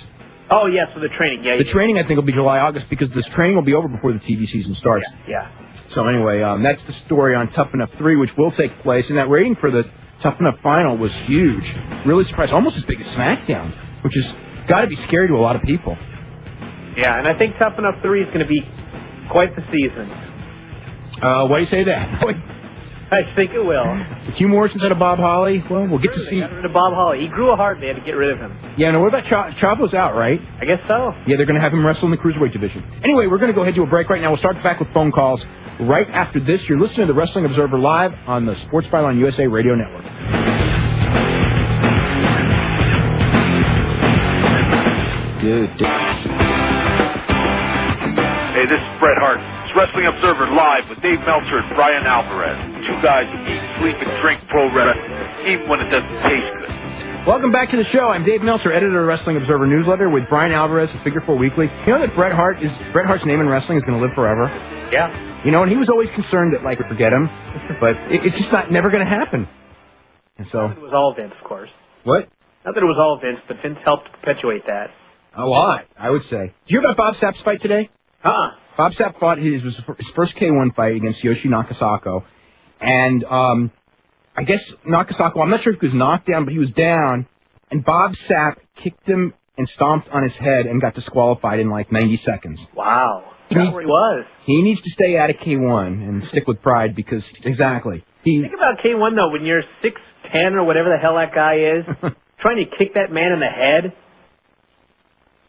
Oh, yes, for the training. Yeah. The training, I think, will be July, August, because this training will be over before the TV season starts. Yeah. So anyway, that's the story on Tough Enough 3, which will take place. And that rating for the Tough Enough final was huge. Really surprised. Almost as big as SmackDown, which has got to be scary to a lot of people. Yeah, and I think Tough Enough 3 is going to be quite the season. Why do you say that? I think it will. With Hugh Morris instead of Bob Holly? Well, we'll get to see. They got rid of Bob Holly. He grew a heart. They had to get rid of him. Yeah, no, what about Chavo's out, right? I guess so. Yeah, they're going to have him wrestle in the Cruiserweight division. Anyway, we're going to go ahead to a break right now. We'll start back with phone calls right after this. You're listening to the Wrestling Observer Live on the Sports Byline USA Radio Network. Hey, this is Bret Hart. Wrestling Observer Live with Dave Meltzer and Brian Alvarez. Two guys who eat, sleep, and drink pro wrestling, even when it doesn't taste good. Welcome back to the show. I'm Dave Meltzer, editor of Wrestling Observer Newsletter, with Brian Alvarez of Figure 4 Weekly. You know that Bret Hart's name in wrestling is going to live forever? Yeah. You know, and he was always concerned that, like, we'd forget him, but it's just never going to happen. And so... Not that it was all Vince, of course. What? Not that it was all Vince, but Vince helped perpetuate that. A lot, I would say. Did you hear about Bob Sapp's fight today? Bob Sapp fought his first K1 fight against Yoshi Nakasako. And I guess Nakasako, I'm not sure if he was knocked down, but he was down. And Bob Sapp kicked him and stomped on his head and got disqualified in like 90 seconds. Wow. That's where he was. He needs to stay out of K1 and stick with Pride because, exactly. Think about K1, though, when you're 6'10" or whatever the hell that guy is, trying to kick that man in the head.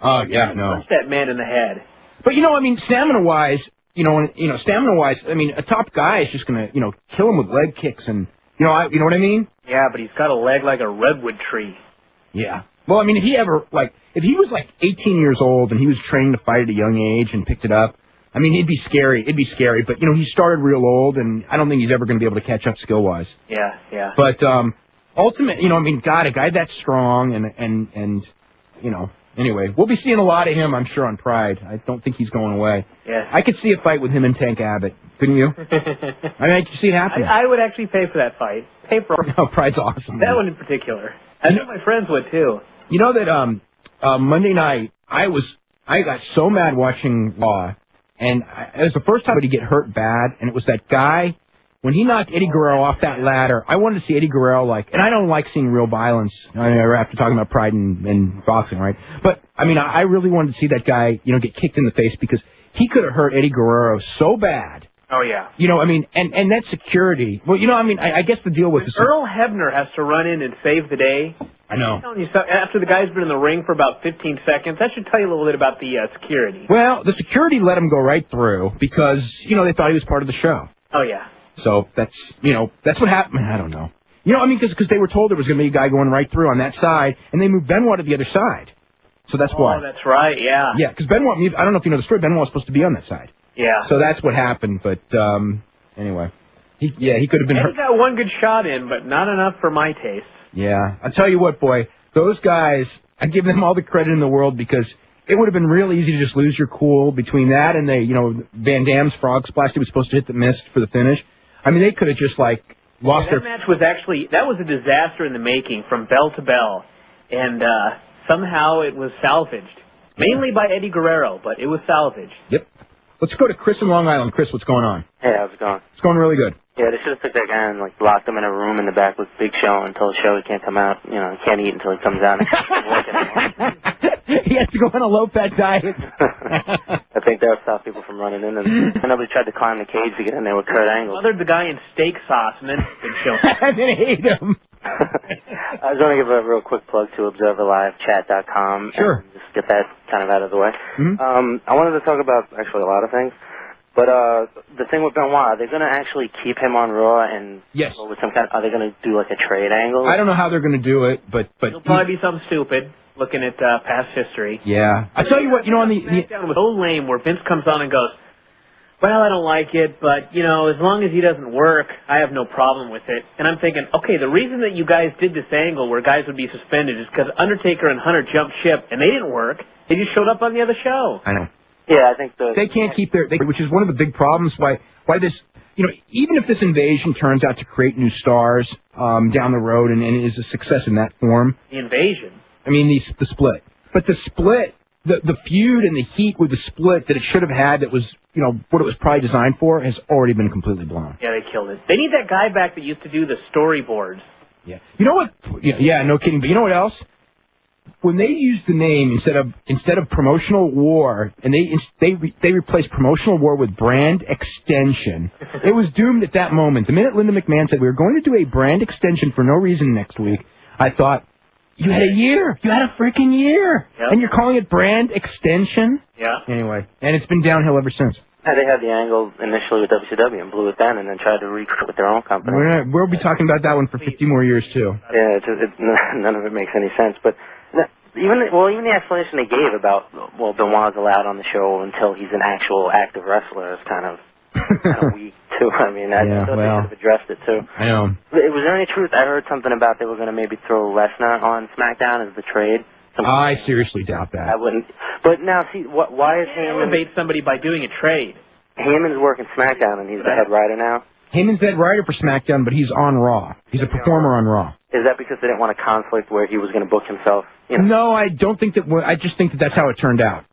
Oh, yeah, no. Punch that man in the head. But, I mean, stamina-wise, I mean, a top guy is just going to, kill him with leg kicks and, you know what I mean? Yeah, but he's got a leg like a redwood tree. Yeah. Well, I mean, if he was 18 years old and he was trained to fight at a young age and picked it up, I mean, it'd be scary. But, he started real old, and I don't think he's ever going to be able to catch up skill-wise. Yeah. But, ultimately, a guy that strong and anyway, we'll be seeing a lot of him, I'm sure, on Pride. I don't think he's going away. Yes. I could see a fight with him and Tank Abbott. Couldn't you? I mean, I could see it happening. I would actually pay for that fight. Pay for it. No, Pride's awesome. That one in particular. I know my friends would, too. You know that Monday night, I got so mad watching Raw, and it was the first time he get hurt bad, and it was that guy. When he knocked Eddie Guerrero off that ladder, I wanted to see Eddie Guerrero and I don't like seeing real violence after talking about Pride and boxing, right? But, I mean, I really wanted to see that guy, get kicked in the face because he could have hurt Eddie Guerrero so bad. Oh, yeah. I mean, and that security, well, I guess the deal with Earl Hebner has to run in and save the day. I know. I'm telling you, after the guy's been in the ring for about 15 seconds, that should tell you a little bit about the security. Well, the security let him go right through because, they thought he was part of the show. Oh, yeah. So that's what happened. I don't know. Because they were told there was going to be a guy going right through on that side, and they moved Benoit to the other side. So that's why. Oh, that's right, yeah. Yeah, because Benoit, I don't know if you know the story, Benoit was supposed to be on that side. Yeah. So that's what happened, but anyway. He could have been hurt. He got one good shot in, but not enough for my taste. Yeah. I'll tell you what, boy, those guys, I give them all the credit in the world because it would have been real easy to just lose your cool between that and Van Damme's frog splash. He was supposed to hit the mist for the finish. I mean, they could have just, lost their... That match was that was a disaster in the making from bell to bell. And somehow it was salvaged. Mainly by Eddie Guerrero, but it was salvaged. Yep. Let's go to Chris in Long Island. Chris, what's going on? Hey, how's it going? It's going really good. Yeah, they should have took that guy and locked him in a room in the back with Big Show until the show. He can't come out. He can't eat until he comes out. And he can't work anymore. He has to go on a low-fat diet. I think that would stop people from running in. And nobody tried to climb the cage to get in there with Kurt Angle. Smothered the guy in steak sauce and then Big Show. And then ate him. I was going to give a real quick plug to ObserverLiveChat.com. Sure. And just get that kind of out of the way. Mm-hmm. I wanted to talk about actually a lot of things. But the thing with Benoit, are they going to actually keep him on Raw and yes. With some kind? Are they going to do a trade angle? I don't know how they're going to do it, but it'll probably be something stupid. Looking at past history. Yeah, I tell you what, on the SmackDown was so lame where Vince comes on and goes, "Well, I don't like it, but as long as he doesn't work, I have no problem with it." And I'm thinking, okay, the reason that you guys did this angle where guys would be suspended is because Undertaker and Hunter jumped ship and they didn't work. They just showed up on the other show. I know. Yeah, I think they can't keep which is one of the big problems why this, even if this invasion turns out to create new stars down the road and is a success in that form. The invasion. I mean, the split. But the split, the feud and the heat with the split that it should have had that was, what it was probably designed for has already been completely blown. Yeah, they killed it. They need that guy back that used to do the storyboards. Yeah. You know what? Yeah, no kidding. But you know what else? When they used the name instead of Promotional War, and they replaced Promotional War with Brand Extension, it was doomed at that moment. The minute Linda McMahon said we were going to do a brand extension for no reason next week, I thought, you had a year. You had a freaking year. Yep. And you're calling it Brand Extension? Yeah. Anyway, and it's been downhill ever since. Yeah, they had the angle initially with WCW and blew it then and then tried to recreate with their own company. We'll be talking about that one for 50 more years, too. Yeah, none of it makes any sense. But even the explanation they gave about Benoit's allowed on the show until he's an actual active wrestler is kind of weak too. I mean, I thought they should have addressed it too. I know. Was there any truth? I heard something about they were going to maybe throw Lesnar on SmackDown as the trade. I seriously doubt that. I wouldn't. But now, see, why is Heyman elevate somebody by doing a trade? Heyman's working SmackDown and he's the head writer now. Heyman's the head writer for SmackDown, but he's on Raw. He's a performer on Raw. Is that because they didn't want a conflict where he was going to book himself? You know? No, I don't think that. I just think that that's how it turned out.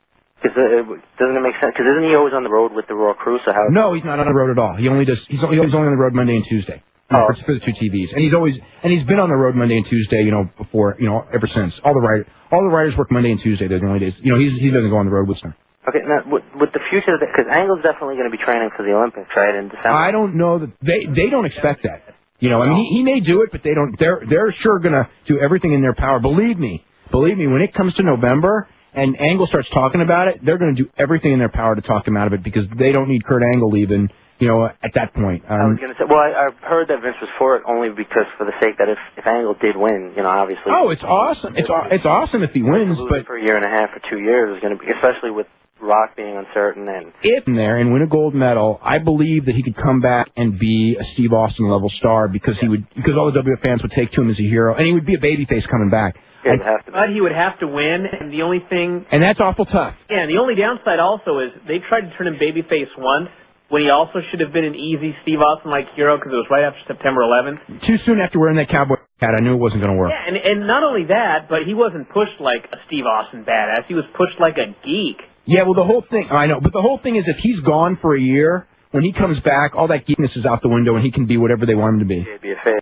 Because doesn't it make sense? Because isn't he always on the road with the Raw crew? So how? No, he's not on the road at all. He only does. He's only on the road Monday and Tuesday. For the two TVs, and he's been on the road Monday and Tuesday. Before ever since. All the writers work Monday and Tuesday. They're the only days. He doesn't go on the road with them. Okay, now with the future, because Angle's definitely going to be training for the Olympics, right? In December. I don't know that they don't expect that. I mean, he may do it, but they don't. They're sure going to do everything in their power. Believe me, when it comes to November and Angle starts talking about it, they're going to do everything in their power to talk him out of it because they don't need Kurt Angle leaving. At that point. I was going to say, I've heard that Vince was for it only because for the sake that if Angle did win, obviously. Oh, it's awesome. It's awesome if he wins, but for a year and a half or 2 years is going to be, especially with Rock being uncertain and if in there and win a gold medal, I believe that he could come back and be a Steve Austin level star because all the WWF fans would take to him as a hero and he would be a babyface coming back. But he would have to win, and the only thing... And that's awful tough. Yeah, and the only downside also is they tried to turn him babyface once, when he also should have been an easy Steve Austin-like hero because it was right after September 11th. Too soon after wearing that cowboy hat, I knew it wasn't going to work. Yeah, and not only that, but he wasn't pushed like a Steve Austin badass. He was pushed like a geek. Yeah, well, the whole thing, I know, but the whole thing is if he's gone for a year, when he comes back, all that geekness is out the window and he can be whatever they want him to be. It'd be a face.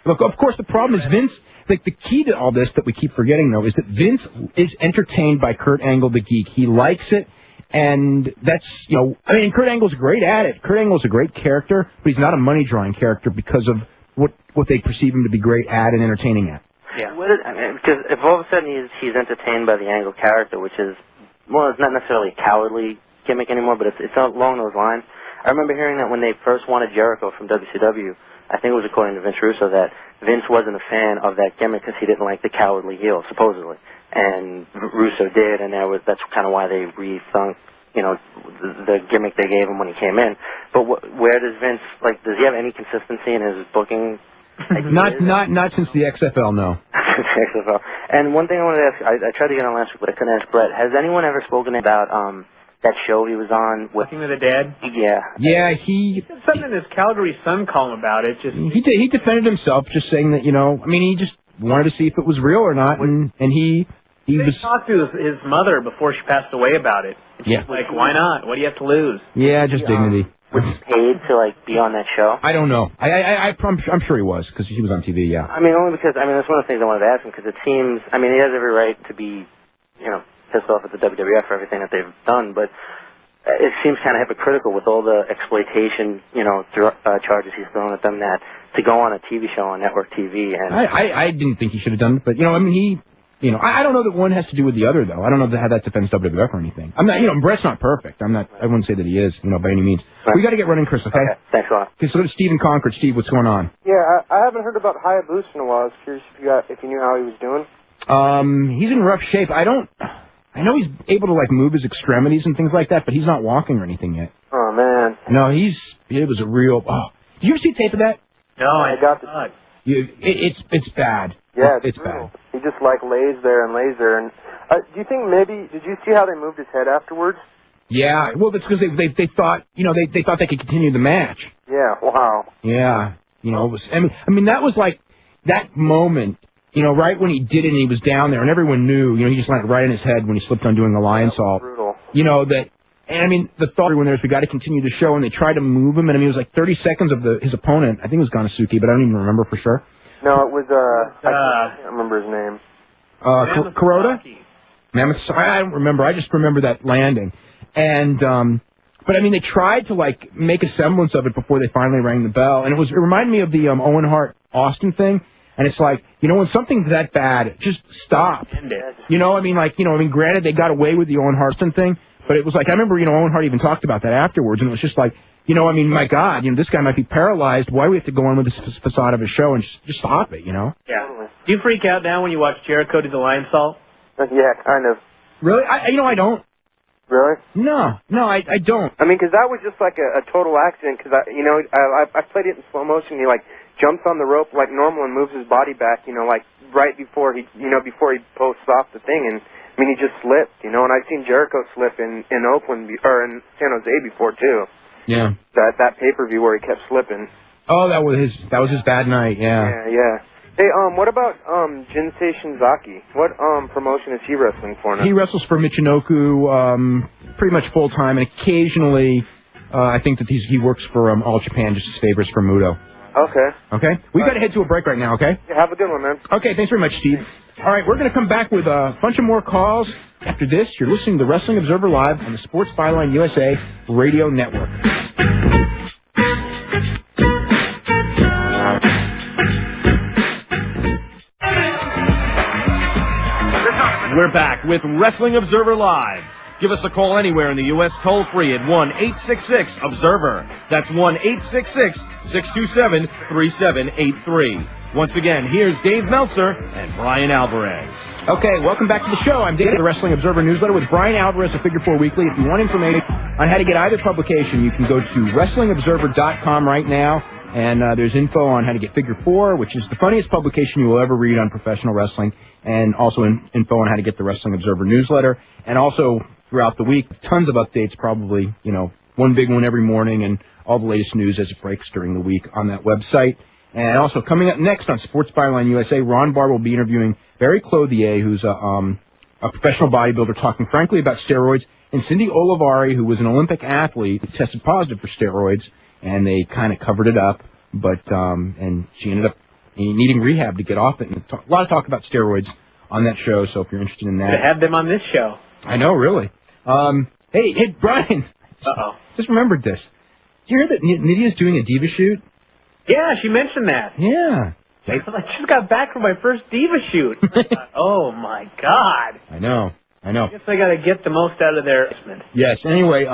Look, of course, the problem is Vince, like the key to all this that we keep forgetting, though, is that Vince is entertained by Kurt Angle the geek. He likes it. And that's, Kurt Angle's great at it. Kurt Angle's a great character, but he's not a money-drawing character because of what they perceive him to be great at and entertaining at. Yeah. Because if all of a sudden he's entertained by the Angle character, which is, it's not necessarily a cowardly gimmick anymore, but it's along those lines. I remember hearing that when they first wanted Jericho from WCW, I think it was according to Vince Russo, that Vince wasn't a fan of that gimmick because he didn't like the cowardly heel, supposedly. And Russo did, and that's kind of why they rethunk, the gimmick they gave him when he came in. But where does Vince, does he have any consistency in his booking? Not since the XFL, no. XFL. And one thing I wanted to ask, I tried to get on last week, but I couldn't ask Brett. Has anyone ever spoken about that show he was on with the Dead? Yeah. Yeah, he said something in his Calgary Sun column about it. He defended himself, just saying that he just wanted to see if it was real or not, and he talked to his mother before she passed away about it. Yeah. Like, why not? What do you have to lose? Yeah, just dignity. Was he paid to be on that show? I don't know. I'm sure he was because he was on TV. Yeah. I mean, only because that's one of the things I wanted to ask him because it seems he has every right to be pissed off at the WWF for everything that they've done, but it seems kind of hypocritical with all the exploitation charges he's throwing at them that to go on a TV show on network TV and I didn't think he should have done it, but I don't know that one has to do with the other, though. I don't know how that defends WWF or anything. I'm not, Brett's not perfect. I wouldn't say that he is, by any means. Right. We got to get running, Chris, okay? Thanks a lot. Okay, so go to Steve in Concord. Steve, what's going on? Yeah, I haven't heard about Hayabusa in a while. I was curious if you knew how he was doing. He's in rough shape. I know he's able to, move his extremities and things like that, but he's not walking or anything yet. Oh, man. No, it was a real, did you ever see tape of that? No, I got the... It's bad. Yeah, it's bad. He just lays there. And do you think did you see how they moved his head afterwards? Yeah, well, that's because they thought they thought they could continue the match. Yeah, wow. Yeah, it was. That was that moment. Right when he did it and he was down there and everyone knew. He just landed right in his head when he slipped on doing a lion salt. Brutal. And the thought everyone there is we got to continue the show, and they tried to move him, and it was 30 seconds of his opponent. I think it was Ganasuki, but I don't even remember for sure. No, it was I can't remember his name. Kuroda? Mammoth. I don't remember. I just remember that landing. And but they tried to make a semblance of it before they finally rang the bell, and it reminded me of the Owen Hart Austin thing. And it's when something's that bad, just stop. End it. Granted they got away with the Owen Hart thing, but it was I remember Owen Hart even talked about that afterwards, and it was just you know, I mean, my God, you know, this guy might be paralyzed. Why do we have to go on with this facade of a show and just stop it, you know? Yeah. Do you freak out now when you watch Jericho do the lion salt? Yeah, kind of. Really? I don't. Really? No, I don't. I mean, because that was just like a total accident. Because I played it in slow motion. He like jumps on the rope like normal and moves his body back. You know, like right before he posts off the thing. And I mean, he just slipped. You know, and I've seen Jericho slip in Oakland or in San Jose before too. Yeah. That pay-per-view where he kept slipping. Oh, that was his bad night. Yeah. Yeah. Hey, what about Jinsei Shinzaki? What promotion is he wrestling for now? He wrestles for Michinoku pretty much full time, and occasionally I think that he works for All Japan just as favors for Muto. Okay. We've got to head to a break right now. Okay. Yeah, have a good one, man. Okay, thanks very much, Steve. All right, we're going to come back with a bunch of more calls after this. You're listening to Wrestling Observer Live on the Sports Byline USA Radio Network. We're back with Wrestling Observer Live. Give us a call anywhere in the U.S. toll-free at 1-866-OBSERVER. That's 1-866-627-3783. Once again, here's Dave Meltzer and Brian Alvarez. Okay, welcome back to the show. I'm Dave, the Wrestling Observer Newsletter with Brian Alvarez of Figure 4 Weekly. If you want information on how to get either publication, you can go to WrestlingObserver.com right now, and there's info on how to get Figure 4, which is the funniest publication you will ever read on professional wrestling, and also info on how to get the Wrestling Observer Newsletter, and also throughout the week, tons of updates, probably, you know, one big one every morning, and all the latest news as it breaks during the week on that website. And also, coming up next on Sports Byline USA, Ron Barr will be interviewing Barry Clothier, who's a professional bodybuilder, talking frankly about steroids, and Cindy Olivari, who was an Olympic athlete, who tested positive for steroids, and they kind of covered it up, but and she ended up needing rehab to get off it. And a lot of talk about steroids on that show, so if you're interested in that. To have them on this show. I know, really. Hey, Brian. Uh-oh. Just remembered this. Did you hear that Nydia's doing a diva shoot? Yeah, she mentioned that. Yeah. I just got back from my first diva shoot. Oh, my God. I know. I guess I got to get the most out of their investment. Yes. Anyway,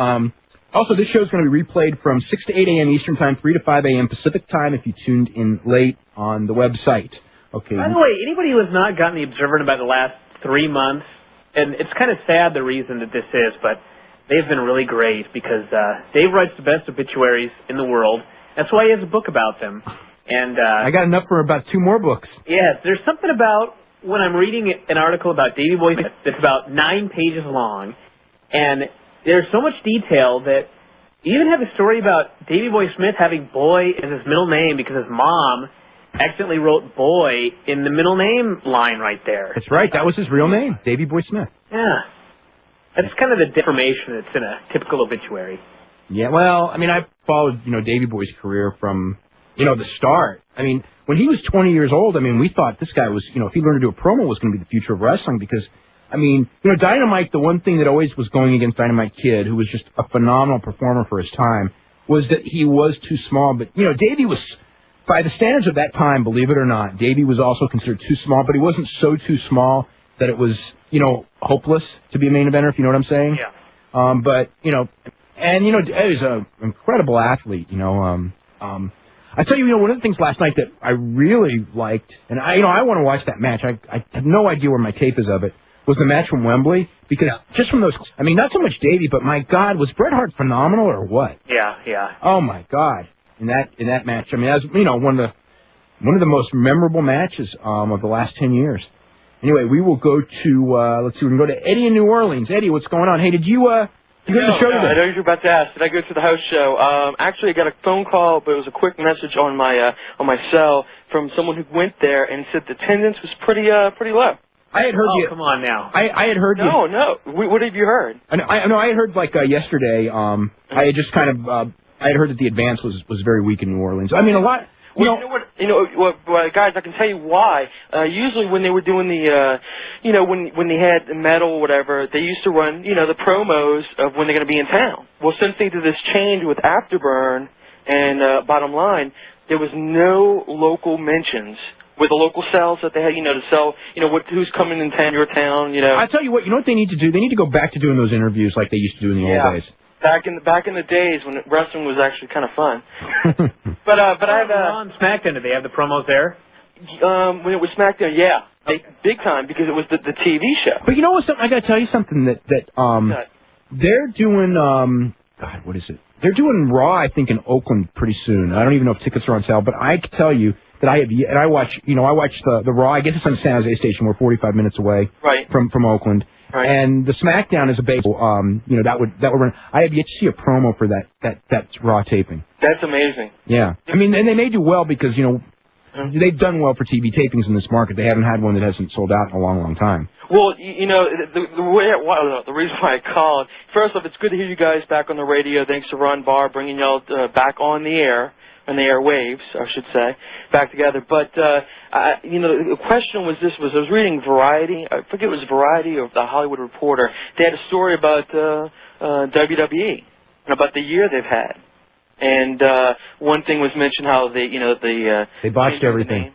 also, this show is going to be replayed from 6 to 8 a.m. Eastern Time, 3 to 5 a.m. Pacific Time if you tuned in late on the website. Okay. By the way, anybody who has not gotten the Observer in about the last 3 months, and it's kind of sad the reason that this is, but they've been really great because Dave writes the best obituaries in the world. That's why he has a book about them. And I got enough for about 2 more books. Yes, there's something about when I'm reading an article about Davey Boy Smith that's about 9 pages long, and there's so much detail that you even have a story about Davey Boy Smith having Boy as his middle name because his mom accidentally wrote Boy in the middle name line right there. That's right. That was his real name, Davey Boy Smith. Yeah. That's kind of the deformation that's in a typical obituary. Yeah, well, I mean, I followed, Davey Boy's career from, the start. I mean, when he was 20 years old, I mean, we thought this guy was, if he learned to do a promo, was going to be the future of wrestling because, I mean, Dynamite, the one thing that always was going against Dynamite Kid, who was just a phenomenal performer for his time, was that he was too small. But, Davey was, by the standards of that time, believe it or not, Davey was also considered too small, but he wasn't so too small that it was, hopeless to be a main eventer, if you know what I'm saying. Yeah. But, he's an incredible athlete, I tell you, one of the things last night that I really liked, and I want to watch that match. I have no idea where my tape is of it. Was the match from Wembley? Because just from those, I mean, not so much Davey, but my God, was Bret Hart phenomenal or what? Yeah. Oh my God, in that match, I mean, as one of the most memorable matches of the last 10 years. Anyway, we will go to let's see, we can go to Eddie in New Orleans. Eddie, what's going on? Hey, did you go to the show today? I know you were about to ask. Did I go to the house show? Actually, I got a phone call, but it was a quick message on my cell from someone who went there and said the attendance was pretty low. I had heard you. Come on now. I had heard you. No. What have you heard? I had heard yesterday. I had just kind of I had heard that the advance was very weak in New Orleans. I mean, a lot. Well, you know what, guys, I can tell you why. Usually when they were doing the, when they had the medal or whatever, they used to run, the promos of when they're going to be in town. Well, since they did this change with Afterburn and Bottom Line, there was no local mentions with the local sales that they had, to sell, who's coming in town, your town, I tell you what they need to do? They need to go back to doing those interviews like they used to do in the old days. Back in the days when wrestling was actually kind of fun. but I have on SmackDown. Did they have the promos there? When it was SmackDown, yeah, big time because it was the TV show. But you know what? I got to tell you something that they're doing. God, what is it? They're doing Raw, I think, in Oakland pretty soon. I don't even know if tickets are on sale, but I can tell you that I watch the Raw. I guess it's on the San Jose station. We're 45 minutes away from Oakland. Right. And the SmackDown is a base. That would run. I have yet to see a promo for that Raw taping. That's amazing. Yeah, I mean, and they may do well because they've done well for TV tapings in this market. They haven't had one that hasn't sold out in a long, long time. Well, the reason why I called, first off, it's good to hear you guys back on the radio. Thanks to Ron Barr bringing y'all back on the air, on the airwaves, I should say, back together. But, the question was I was reading Variety, I forget it was Variety or the Hollywood Reporter. They had a story about WWE and about the year they've had. And one thing was mentioned how they botched everything.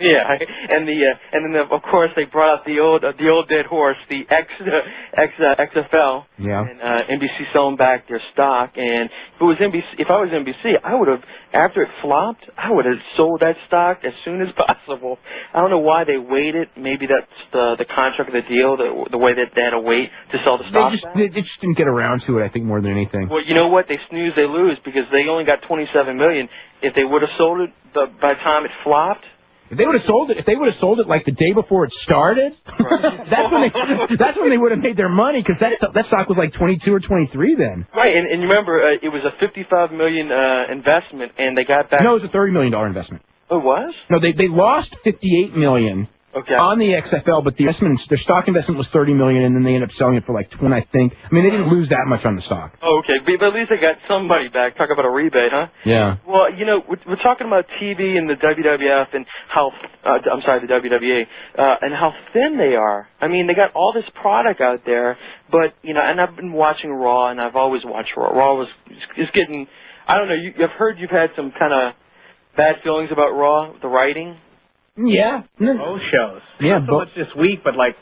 Yeah, and then of course they brought out the old dead horse, the XFL. Yeah. And NBC selling back their stock, and if I was NBC, I would have, after it flopped, I would have sold that stock as soon as possible. I don't know why they waited. Maybe that's the contract of the deal, the way that they had to wait to sell the stock. They just didn't get around to it, I think, more than anything. Well, you know what? They snooze, they lose, because they only got $27 million. If they would have sold it by the time it flopped. If they would have sold it like the day before it started, that's when they would have made their money, because that stock was like 22 or 23 then. Right, and you remember it was a $55 million investment, and they got back. No, it was a $30 million investment. Oh, it was? No, they lost $58 million. Okay. On the XFL, but their stock investment was $30 million, and then they ended up selling it for like $20, I think. I mean, they didn't lose that much on the stock. Oh, okay, but at least they got some money back. Talk about a rebate, huh? Yeah. Well, we're talking about TV and the WWF and how, the WWE, and how thin they are. I mean, they got all this product out there, but, and I've been watching Raw, and I've always watched Raw. Raw is getting, I don't know, I've heard you've had some kind of bad feelings about Raw, the writing. Yeah. Both shows. Yeah, not so much this week, but like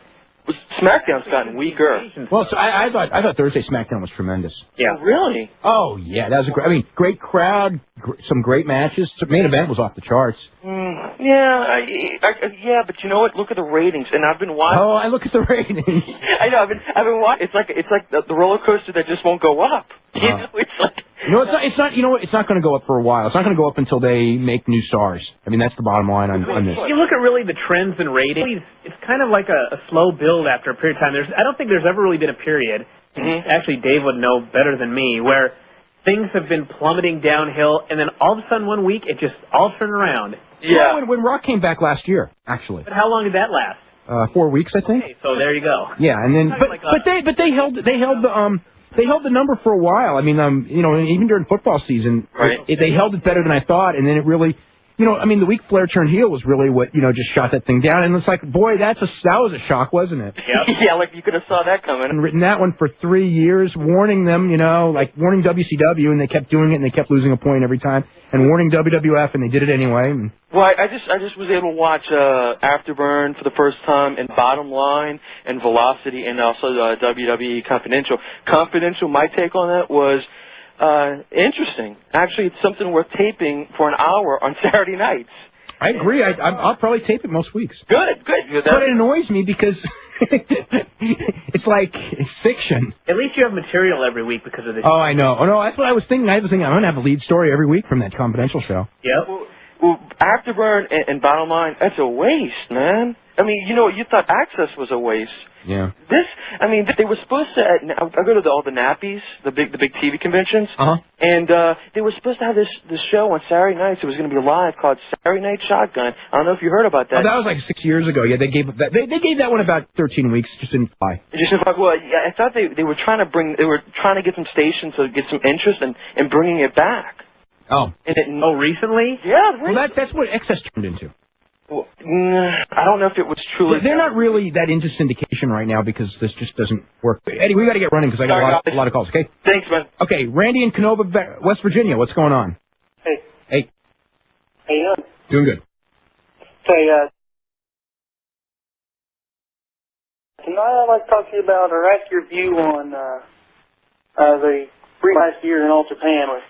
SmackDown's gotten weaker. Well, so I thought Thursday SmackDown was tremendous. Yeah. Oh, really? Oh yeah, that was great crowd, some great matches. The main event was off the charts. Yeah, but you know what? Look at the ratings, and I've been watching. Oh, I look at the ratings. I know. I've been watching. It's like the roller coaster that just won't go up. It's like. It's not. You know what? It's not going to go up for a while. It's not going to go up until they make new stars. I mean, that's the bottom line on this. If you look at really the trends in ratings, it's kind of like a slow build after a period of time. I don't think there's ever really been a period. Mm-hmm. Actually, Dave would know better than me, where things have been plummeting downhill, and then all of a sudden one week it just all turned around. Yeah. When Rock came back last year, actually. But how long did that last? 4 weeks, I think. Okay, so there you go. Yeah, and then they held the number for a while. I mean, even during football season, they held it better than I thought, and then it really, the week Flair turned heel was really what, just shot that thing down, and it's like, boy, that was a shock, wasn't it? Yep. Yeah, like you could have saw that coming. And written that one for 3 years, warning them, warning WCW, and they kept doing it, and they kept losing a point every time, and warning WWF, and they did it anyway. And well, I just was able to watch Afterburn for the first time, and Bottom Line, and Velocity, and also WWE Confidential. Confidential, my take on that was interesting. Actually, it's something worth taping for an hour on Saturday nights. I agree. I'll probably tape it most weeks. Good. But it annoys me because it's like fiction. At least you have material every week because of this. Oh, I know. Oh, no, that's what I was thinking. I'm going to have a lead story every week from that Confidential show. Yep. Well, Afterburn and Bottom Line, that's a waste, man. I mean, you thought Access was a waste. Yeah. They were supposed to. I go to all the nappies, the big TV conventions, and they were supposed to have this show on Saturday nights. It was going to be live called Saturday Night Shotgun. I don't know if you heard about that. Oh, that was like 6 years ago. Yeah, they gave that one about 13 weeks. Just didn't fly. Well, yeah, I thought they were trying to get some stations to get some interest in bringing it back. Oh. Recently? Yeah. Well, that's what Excess turned into. Well, I don't know if it was truly. They're not really that into syndication right now because this just doesn't work. Eddie, we got to get running because I got a lot of calls. Okay. Thanks, man. Okay, Randy in Canova, West Virginia. What's going on? Hey. How you doing? Doing good. Okay. Tonight I'd like to talk to you about or ask your view on the last year in All Japan with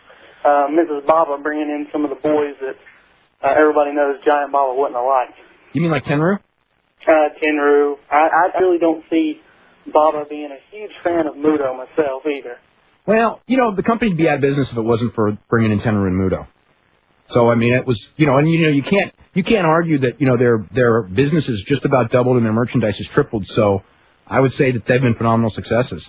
Mrs. Baba bringing in some of the boys that everybody knows Giant Baba wouldn't have liked. You mean like Tenryu? Tenryu. I really don't see Baba being a huge fan of Muto myself either. Well, the company'd be out of business if it wasn't for bringing in Tenryu and Muto. So I mean, it was, and you can't argue that their business has just about doubled and their merchandise has tripled. So I would say that they've been phenomenal successes.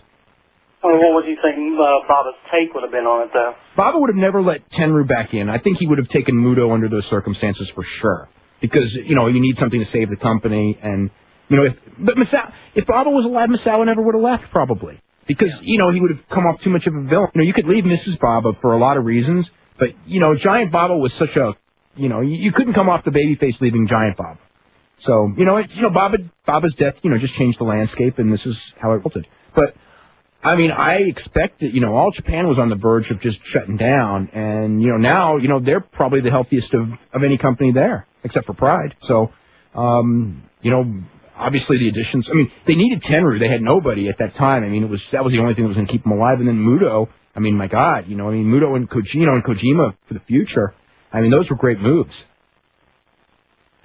What would you think Baba's take would have been on it, though? Baba would have never let Tenryu back in. I think he would have taken Muto under those circumstances for sure, because you need something to save the company, and if Baba was alive, Misawa never would have left probably, because he would have come off too much of a villain. You could leave Mrs. Baba for a lot of reasons, but Giant Baba was such a you couldn't come off the babyface leaving Giant Baba. So Baba's death just changed the landscape, and this is how it resulted. But I mean, I expect that, All Japan was on the verge of just shutting down, and, now, they're probably the healthiest of any company there, except for Pride. So, obviously the additions, I mean, they needed Tenryu. They had nobody at that time. I mean, that was the only thing that was going to keep them alive. And then Muto, I mean, my God, Muto and Kojima for the future, I mean, those were great moves.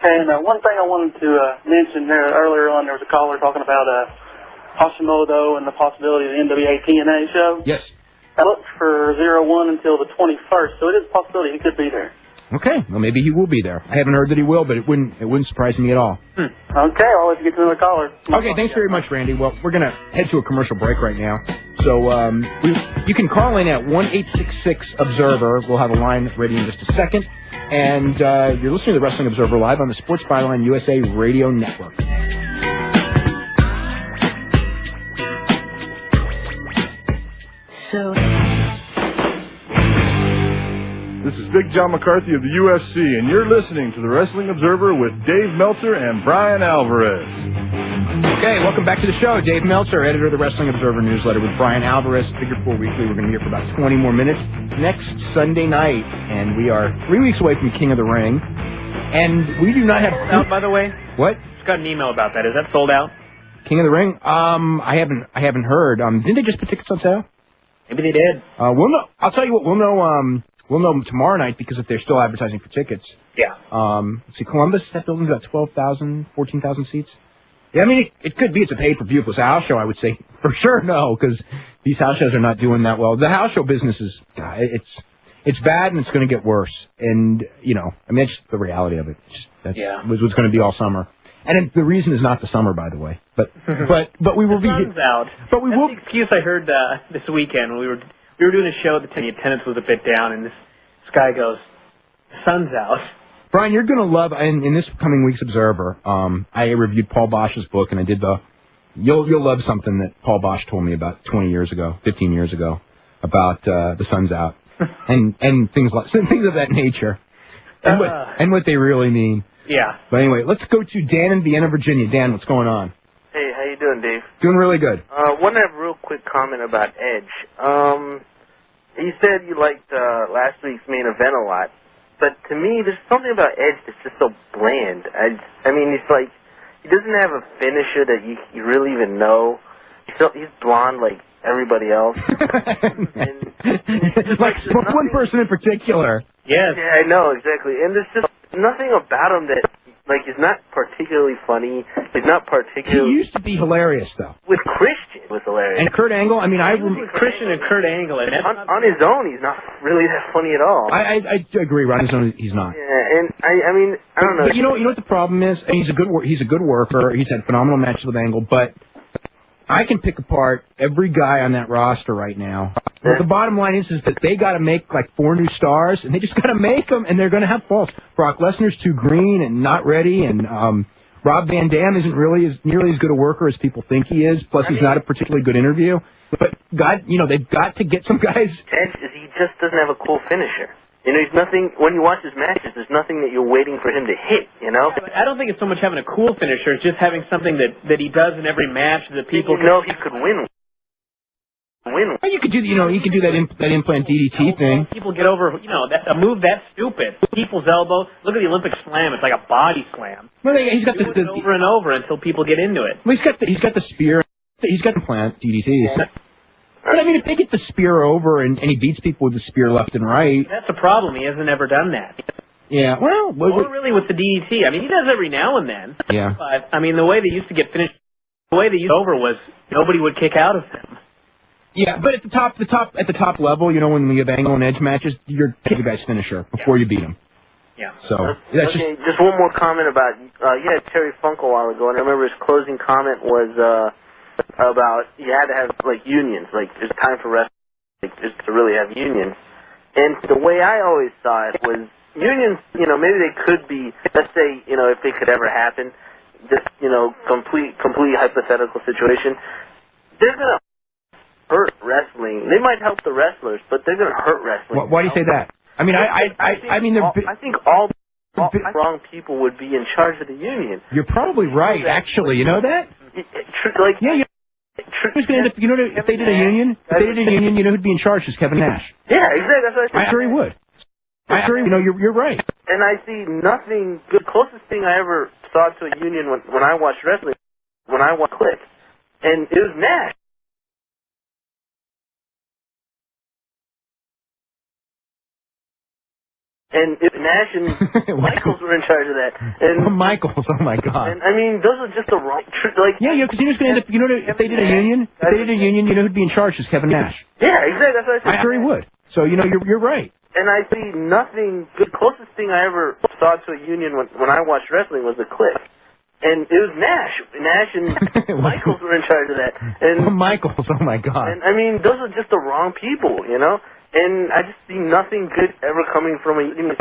And one thing I wanted to mention there earlier on, there was a caller talking about Hashimoto and the possibility of the NWA TNA show. Yes. I looked for 01 until the 21st, so it is a possibility he could be there. Okay, well maybe he will be there. I haven't heard that he will, but it wouldn't surprise me at all. Okay, I'll let you get to another caller. Okay, thanks very much, Randy. Well, we're gonna head to a commercial break right now. So you can call in at 1-866-OBSERVER. We'll have a line ready in just a second. And you're listening to the Wrestling Observer Live on the Sports Byline USA Radio Network. This is Big John McCarthy of the UFC, and you're listening to the Wrestling Observer with Dave Meltzer and Brian Alvarez. Okay, welcome back to the show. Dave Meltzer, editor of the Wrestling Observer newsletter with Brian Alvarez. Figure 4 Weekly. We're going to be here for about 20 more minutes next Sunday night, and we are 3 weeks away from King of the Ring, and we do not have... Out, by the way? What? Just got an email about that. Is that sold out? King of the Ring? I haven't heard. Didn't they just put tickets on sale? Maybe they did. We'll know. I'll tell you what. We'll know tomorrow night, because if they're still advertising for tickets. Yeah. Let's see, Columbus, that building's about 12,000, 14,000 seats. Yeah, I mean, it could be. It's a pay-per-view. If it was a house show, I would say for sure no, because these house shows are not doing that well. The house show business is, it's bad, and it's going to get worse. And, I mean, that's the reality of it. That's what's going to be all summer. And the reason is not the summer, by the way. But we will be. The sun's out. But we will. That's the excuse I heard this weekend when we were doing a show. The attendance was a bit down, and this guy goes, "The sun's out." Brian, you're going to love, in this coming week's Observer, I reviewed Paul Bosch's book, and I did you'll love something that Paul Bosch told me about 15 years ago, about the sun's out, and things of that nature, and what they really mean. Yeah. But anyway, let's go to Dan in Vienna, Virginia. Dan, what's going on? Hey, how you doing, Dave? Doing really good. Want to have a real quick comment about Edge. You said you liked last week's main event a lot, but to me, there's something about Edge that's just so bland. I mean, it's like he doesn't have a finisher that you really even know. He's blonde like everybody else. Like one person in particular. Yes. Yeah, I know, exactly. And there's just nothing about him that, like, is not particularly funny. He's not particularly... He used to be hilarious, though. With Christian, was hilarious. And Kurt Angle, I mean, Christian and Kurt Angle. And on his own, he's not really that funny at all. I agree, Ron. On his own, he's not. Yeah, and I mean, I don't know. But you know what the problem is? I mean, he's a good worker. He's had phenomenal matches with Angle, but I can pick apart every guy on that roster right now. But the bottom line is that they got to make like 4 new stars, and they just got to make them, and they're going to have faults. Brock Lesnar's too green and not ready, and Rob Van Dam isn't really nearly as good a worker as people think he is. Plus, he's not a particularly good interview. But they've got to get some guys. Edge is he just doesn't have a cool finisher. He's nothing. When you watch his matches, there's nothing that you're waiting for him to hit. I don't think it's so much having a cool finisher; it's just having something that he does in every match that people know he could win. Well, you could do that implant DDT thing. People get over, a move that stupid. People's elbow. Look at the Olympic slam; it's like a body slam. Well, he's got the over and over until people get into it. Well, he's got the spear. He's got the implant DDT. But I mean, if they get the spear over and he beats people with the spear left and right. That's the problem. He hasn't ever done that. Yeah, well. Or really with the DDT. I mean, he does every now and then. Yeah. But, I mean, the way they used to get finished, the way they used over was nobody would kick out of him. Yeah, but at the top level, you know, when we have angle and edge matches, you're the guy's finisher before you beat him. Yeah. So that's Okay, just one more comment about you had Terry Funk a while ago, and I remember his closing comment was about you had to have like unions, like it's time for wrestling like, just to really have unions. And the way I always saw it was unions, you know, maybe they could be, let's say, you know, if they could ever happen, just you know, complete hypothetical situation, they're gonna hurt wrestling. They might help the wrestlers, but they're gonna hurt wrestling. Why do you say that? I mean, I mean, I think all wrong people would be in charge of the union. You're probably right, actually. You know that? Like, yeah. Who's going to end up? You know, if they did a union, you know who'd be in charge? Is Kevin Nash. Yeah, exactly. That's what I said. I'm sure he would. I'm sure. You know, you're right. And I see nothing good. Closest thing I ever saw to a union when I watched wrestling, when I watched Click, and it was Nash. And if Nash and Michaels were in charge of that, and Michaels, oh my God! And I mean, those are just the wrong, like. Yeah, because you know who's going to end up. You know, if they did a union, you know who'd be in charge? Is Kevin Nash. Yeah, exactly. That's what I said. I'm sure he would. So you know, you're right. And I see nothing good. Closest thing I ever saw to a union when I watched wrestling was the Click. And it was Nash. Nash and Michaels were in charge of that. And Michaels, oh my God! And I mean, those are just the wrong people, you know. And I just see nothing good ever coming from a union.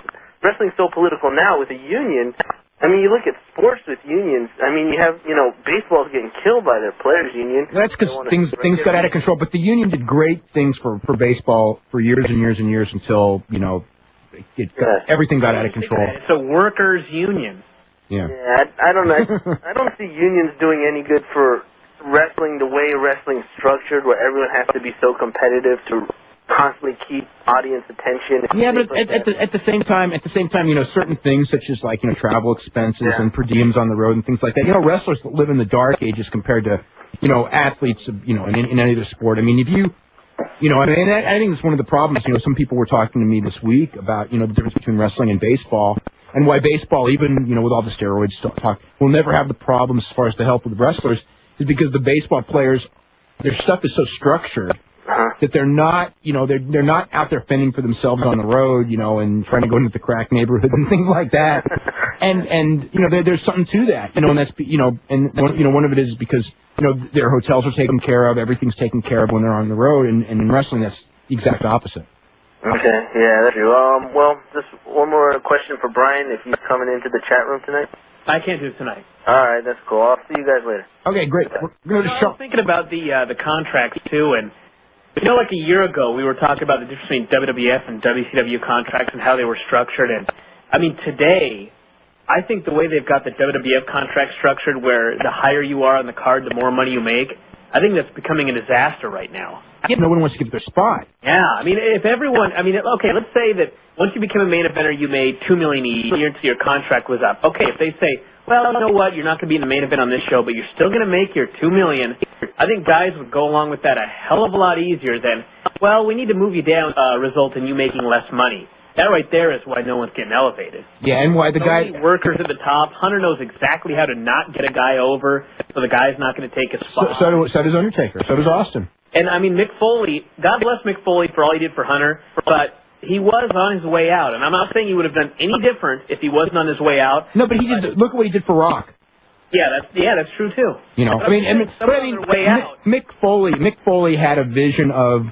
Wrestling's so political now with a union. I mean, you look at sports with unions. I mean, you have, you know, baseball's getting killed by their players' union. That's because things got out of control. But the union did great things for baseball for years and years and years until, you know, everything got out of control. It's a workers' union. Yeah. I don't know. I don't see unions doing any good for wrestling the way wrestling's structured, where everyone has to be so competitive to constantly keep audience attention. Yeah, but at the same time, you know, certain things such as like, you know, travel expenses and per diems on the road and things like that. You know, wrestlers live in the dark ages compared to, you know, athletes, you know, in any other sport. I mean, if you know, I mean, I think it's one of the problems. You know, some people were talking to me this week about, you know, the difference between wrestling and baseball, and why baseball, even, you know, with all the steroids talk, will never have the problems as far as the health of the wrestlers, is because the baseball players, their stuff is so structured that they're not, you know, they're not out there fending for themselves on the road, you know, and trying to go into the crack neighborhood and things like that. and you know, there's something to that, you know, and that's, you know, and you know, one of it is because, you know, their hotels are taken care of, everything's taken care of when they're on the road, and in wrestling that's the exact opposite. Okay, yeah, that's true. Well, just one more question for Brian, if he's coming into the chat room tonight. I can't do it tonight. All right, that's cool. I'll see you guys later. Okay, great. We're going to I was thinking about the contracts too, and you know, like a year ago, we were talking about the difference between WWF and WCW contracts and how they were structured. And I mean, today, I think the way they've got the WWF contract structured, where the higher you are on the card, the more money you make, I think that's becoming a disaster right now. Yeah, no one wants to give their spot. Yeah, I mean, if everyone, I mean, okay, let's say that once you became a main eventer, you made $2 million a year until your contract was up. Okay, if they say, well, you know what, you're not going to be in the main event on this show, but you're still going to make your $2 million, I think guys would go along with that a hell of a lot easier than, well, we need to move you down, result in you making less money. That right there is why no one's getting elevated. Yeah, and why the guy... workers at the top. Hunter knows exactly how to not get a guy over, so the guy's not going to take a spot. So does Undertaker. So does Austin. And, I mean, Mick Foley, God bless Mick Foley for all he did for Hunter, but he was on his way out. And I'm not saying he would have done any different if he wasn't on his way out. No, but he did. Look at what he did for Rock. Yeah, that's true, too. You know, Mick Foley had a vision of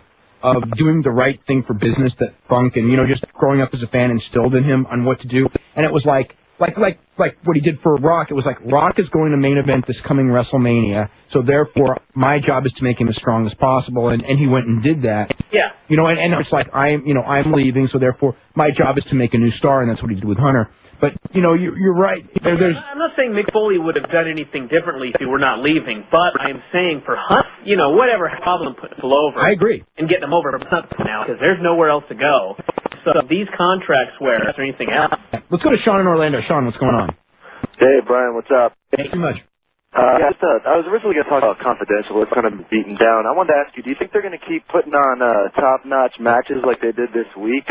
doing the right thing for business that Funk and, you know, just growing up as a fan instilled in him on what to do. And it was like what he did for Rock. It was like, Rock is going to main event this coming WrestleMania, so therefore my job is to make him as strong as possible. And he went and did that. Yeah. You know, and it's like, I'm leaving, so therefore my job is to make a new star, and that's what he did with Hunter. But, you know, you're right. I'm not saying Mick Foley would have done anything differently if he were not leaving, but I'm saying for Hunt, you know, whatever problem put people over. I agree. And getting them over now, because there's nowhere else to go. So these contracts where or anything else. Let's go to Sean in Orlando. Sean, what's going on? Hey, Brian, what's up? Thank you much. I was originally going to talk about Confidential. It's kind of beaten down. I wanted to ask you, do you think they're going to keep putting on top-notch matches like they did this week?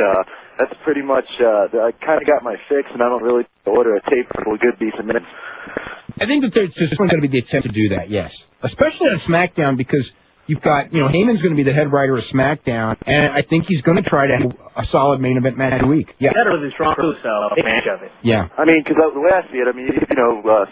That's pretty much, I kind of got my fix, and I don't really order a tape for a good decent minute. I think that there's just going to be the attempt to do that, yes. Especially on SmackDown, because you've got, Heyman's going to be the head writer of SmackDown, and I think he's going to try to have a solid main event match every week. Yeah. Better with his strong crew, so take advantage of it. Yeah. I mean, because the way I see it,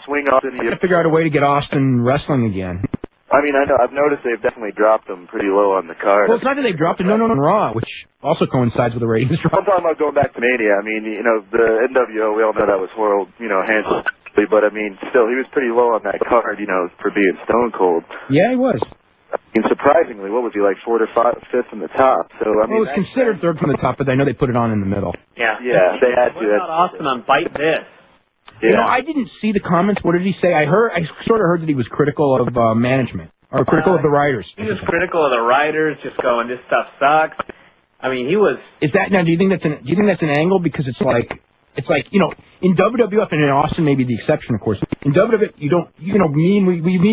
swing off in You have to figure out a way to get Austin wrestling again. I mean, I know, I've noticed they've definitely dropped him pretty low on the card. Well, it's not that they've dropped him, no, on Raw, which also coincides with the ratings drop. I'm talking about going back to Mania. I mean, the NWO, we all know that was horrible, handsome. But, I mean, still, he was pretty low on that card, for being Stone Cold. Yeah, he was. I mean, surprisingly, what was he, like 4th or 5th from the top? So, I mean, it was considered 3rd from the top, but I know they put it on in the middle. Yeah. Yeah, they had to. What about Austin on Bite This? Yeah. I didn't see the comments. What did he say? I sort of heard that he was critical of management, or critical of the writers. He was critical of the writers, just going, this stuff sucks. I mean, he was... Is that, now, do you think that's an angle? Because it's like, in WWF and in Austin may be the exception, of course. In WWF, you don't, me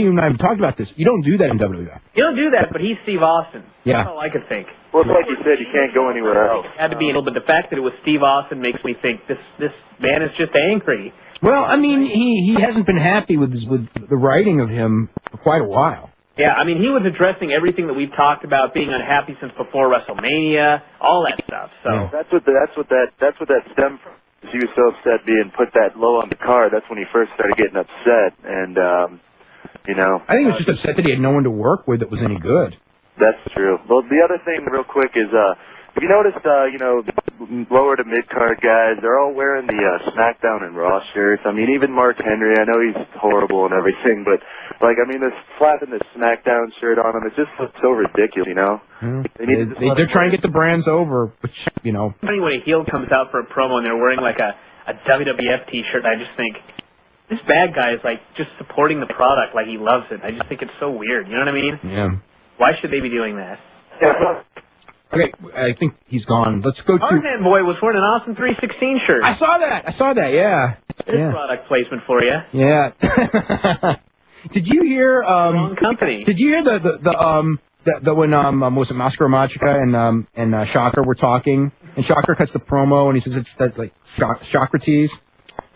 and I have talked about this. You don't do that in WWF. You don't do that, but he's Steve Austin. Yeah. That's all I could think. Well, it's like you said, you can't go anywhere else. It had to be a little bit. The fact that it was Steve Austin makes me think this man is just angry. Well, I mean, he hasn't been happy with the writing of him for quite a while. Yeah, I mean, he was addressing everything that we've talked about, being unhappy since before WrestleMania, all that stuff. So yeah. That's what that stemmed from. He was so upset being put that low on the card. That's when he first started getting upset, and I think he was just upset that he had no one to work with that was any good. That's true. Well, the other thing, real quick, is have you noticed, the lower to mid-card guys, they're all wearing the SmackDown and Raw shirts. I mean, even Mark Henry, I know he's horrible and everything, but, this slapping the SmackDown shirt on him, it just looks so ridiculous, They're trying to get the brands over, which, Funny when a heel comes out for a promo and they're wearing, like, a WWF T-shirt, I just think, this bad guy is, just supporting the product like he loves it. I just think it's so weird, you know what I mean? Yeah. Why should they be doing that? Okay, I think he's gone. Let's go to... Tarzan Boy was wearing an Austin 316 shirt. I saw that, yeah. There's product placement for you. Yeah. Did you hear... Wrong company. Did you hear the when was it Mascara Magica and Shocker were talking, and Shocker cuts the promo and he says that's like Socrates.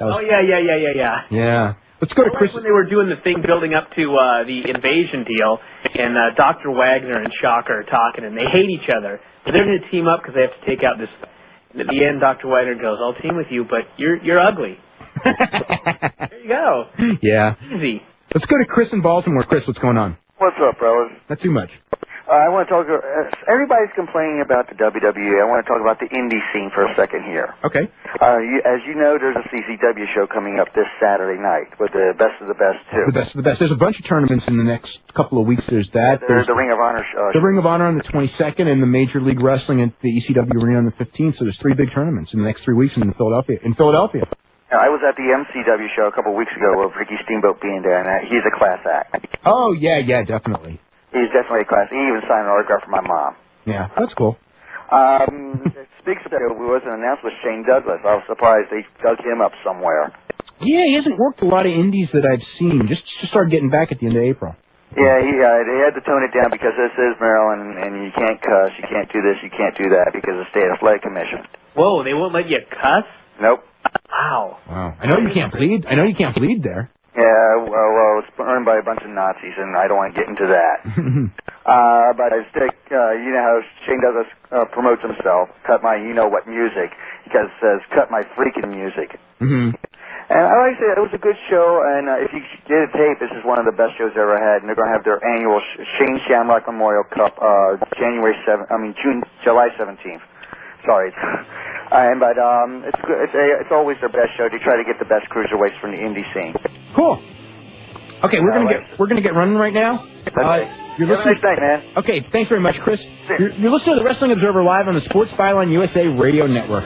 Yeah. Yeah. Let's go to Chris. When they were doing the thing building up to the invasion deal, and Dr. Wagner and Shocker are talking, and they hate each other. But they're going to team up because they have to take out this. And at the end, Dr. Wagner goes, "I'll team with you, but you're ugly." There you go. Yeah. Easy. Let's go to Chris in Baltimore. Chris, what's going on? What's up, fellas? Not too much. I want to talk. Everybody's complaining about the WWE. I want to talk about the indie scene for a second here. Okay. As you know, there's a CCW show coming up this Saturday night with the best of the best too. The best of the best. There's a bunch of tournaments in the next couple of weeks. There's that. There's the Ring of Honor. The Ring of Honor on the 22nd, and the Major League Wrestling at the ECW Arena on the 15th. So there's 3 big tournaments in the next 3 weeks in Philadelphia. I was at the MCW show a couple of weeks ago with Ricky Steamboat being there, and he's a class act. Oh yeah, definitely. He's definitely a class. He even signed an autograph for my mom. Yeah, that's cool. Speaks of that, it was an announcement with Shane Douglas. I was surprised they dug him up somewhere. Yeah, he hasn't worked a lot of indies that I've seen. Just started getting back at the end of April. Yeah, they had to tone it down because this is Maryland, and you can't cuss, you can't do this, you can't do that because of the State Athletic Commission. Whoa, they won't let you cuss? Nope. Wow. I know you can't bleed. There. Yeah, well, it's run by a bunch of Nazis, and I don't want to get into that. But I stick, you know how Shane Douglas promotes himself, cut my you-know-what music, because it says, cut my freaking music. Mm-hmm. And like I said, it was a good show, and if you get a tape, this is one of the best shows I ever had, and they're going to have their annual Shane Shamrock Memorial Cup, July 17th. Sorry. But it's good. It's always their best show to try to get the best cruiserweights from the indie scene. Cool. Okay, we're gonna get running right now. You're listening. Have a nice night, man. Okay, thanks very much, Chris. You're listening to the Wrestling Observer live on the Sports Byline USA Radio Network.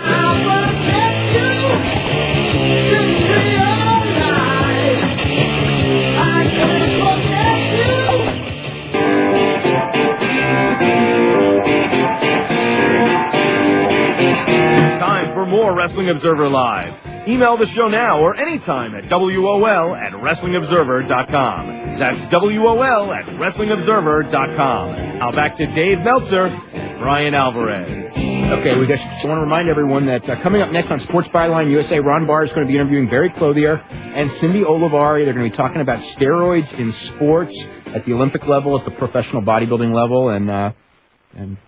Time for more Wrestling Observer Live. Email the show now or anytime at WOL@WrestlingObserver.com. That's WOL@WrestlingObserver.com. Now back to Dave Meltzer and Brian Alvarez. Okay, we just want to remind everyone that coming up next on Sports Byline USA, Ron Barr is going to be interviewing Barry Clothier and Cindy Olivari. They're going to be talking about steroids in sports at the Olympic level, at the professional bodybuilding level, and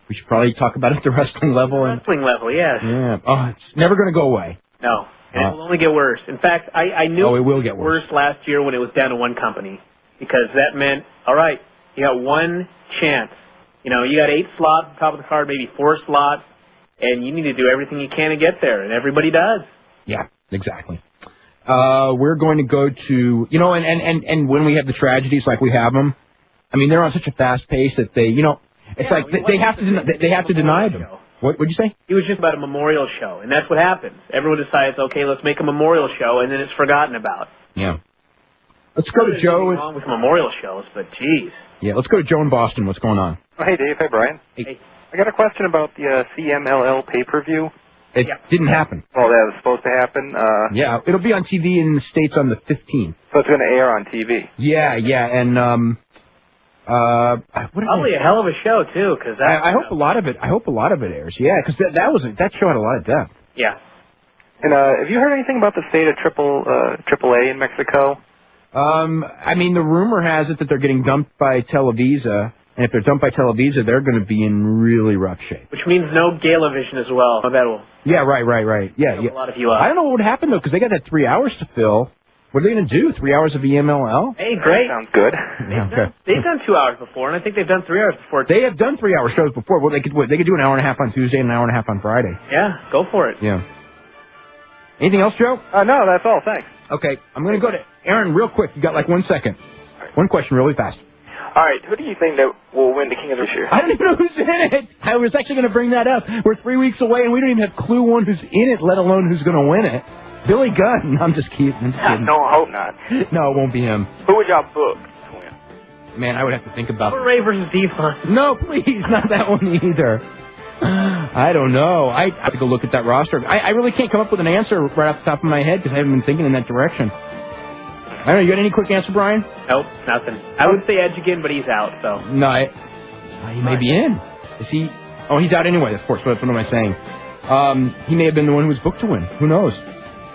we should probably talk about it at the wrestling level. Wrestling level, yes. Yeah. Oh, it's never going to go away. No, it will only get worse. In fact, I knew it will get worse last year when it was down to one company, because that meant, all right, you got one chance. You know, you got 8 slots at the top of the card, maybe 4 slots, and you need to do everything you can to get there, and everybody does. Yeah, exactly. We're going to go to, you know, and when we have the tragedies like we have them, I mean, they're on such a fast pace that they, you know, it's like they have to deny them. What would you say? It was just about a memorial show, and that's what happens. Everyone decides, okay, let's make a memorial show, and then it's forgotten about. Yeah. Let's go to Joe. Nothing wrong with memorial shows, but geez. Yeah, let's go to Joe in Boston. What's going on? Oh, hey, Dave. Hey, Brian. Hey. I got a question about the CMLL pay-per-view. It didn't happen. Well, that was supposed to happen. Yeah, it'll be on TV in the States on the 15th. So it's going to air on TV. Yeah, and Probably a hell of a show too, because I hope a lot of it. I hope a lot of it airs. Yeah, because that show had a lot of depth. Yeah. And have you heard anything about the state of AAA in Mexico? I mean, the rumor has it that they're getting dumped by Televisa, and if they're dumped by Televisa, they're going to be in really rough shape. Which means no Galavision as well. Oh, that will. Yeah, right. Yeah, A lot of you up. I don't know what would happen though, because they got that 3 hours to fill. What are they going to do? 3 hours of EMLL? Hey, great. Sounds good. They've done 2 hours before, and I think they've done 3 hours before. They have done 3 hour shows before. Well, they could do an hour and a half on Tuesday and an hour and a half on Friday. Yeah, go for it. Yeah. Anything else, Joe? No, that's all. Thanks. Okay, I'm going to go to Aaron real quick. You got like 1 second. One question really fast. All right, who do you think that will win the King of the Ring this year? I don't even know who's in it. I was actually going to bring that up. We're 3 weeks away, and we don't even have clue one who's in it, let alone who's going to win it. Billy Gunn. I'm just kidding. No, I hope not. No, it won't be him. Who would y'all book? Man, I would have to think about Ray versus Devon. No, please, not that one either. I don't know. I have to go look at that roster. I really can't come up with an answer right off the top of my head because I haven't been thinking in that direction. I don't know. You got any quick answer, Brian? Nope, nothing. I would say Edge again, but he's out, so. No, he may be in. Is he? Oh, he's out anyway, of course. What am I saying? He may have been the one who was booked to win. Who knows?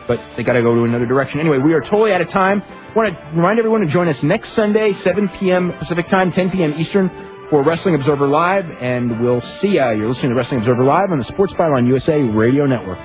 But they got to go to another direction. Anyway, we are totally out of time. I want to remind everyone to join us next Sunday, 7 p.m. Pacific Time, 10 p.m. Eastern, for Wrestling Observer Live, and we'll see ya. You're listening to Wrestling Observer Live on the Sports Byline USA Radio Network.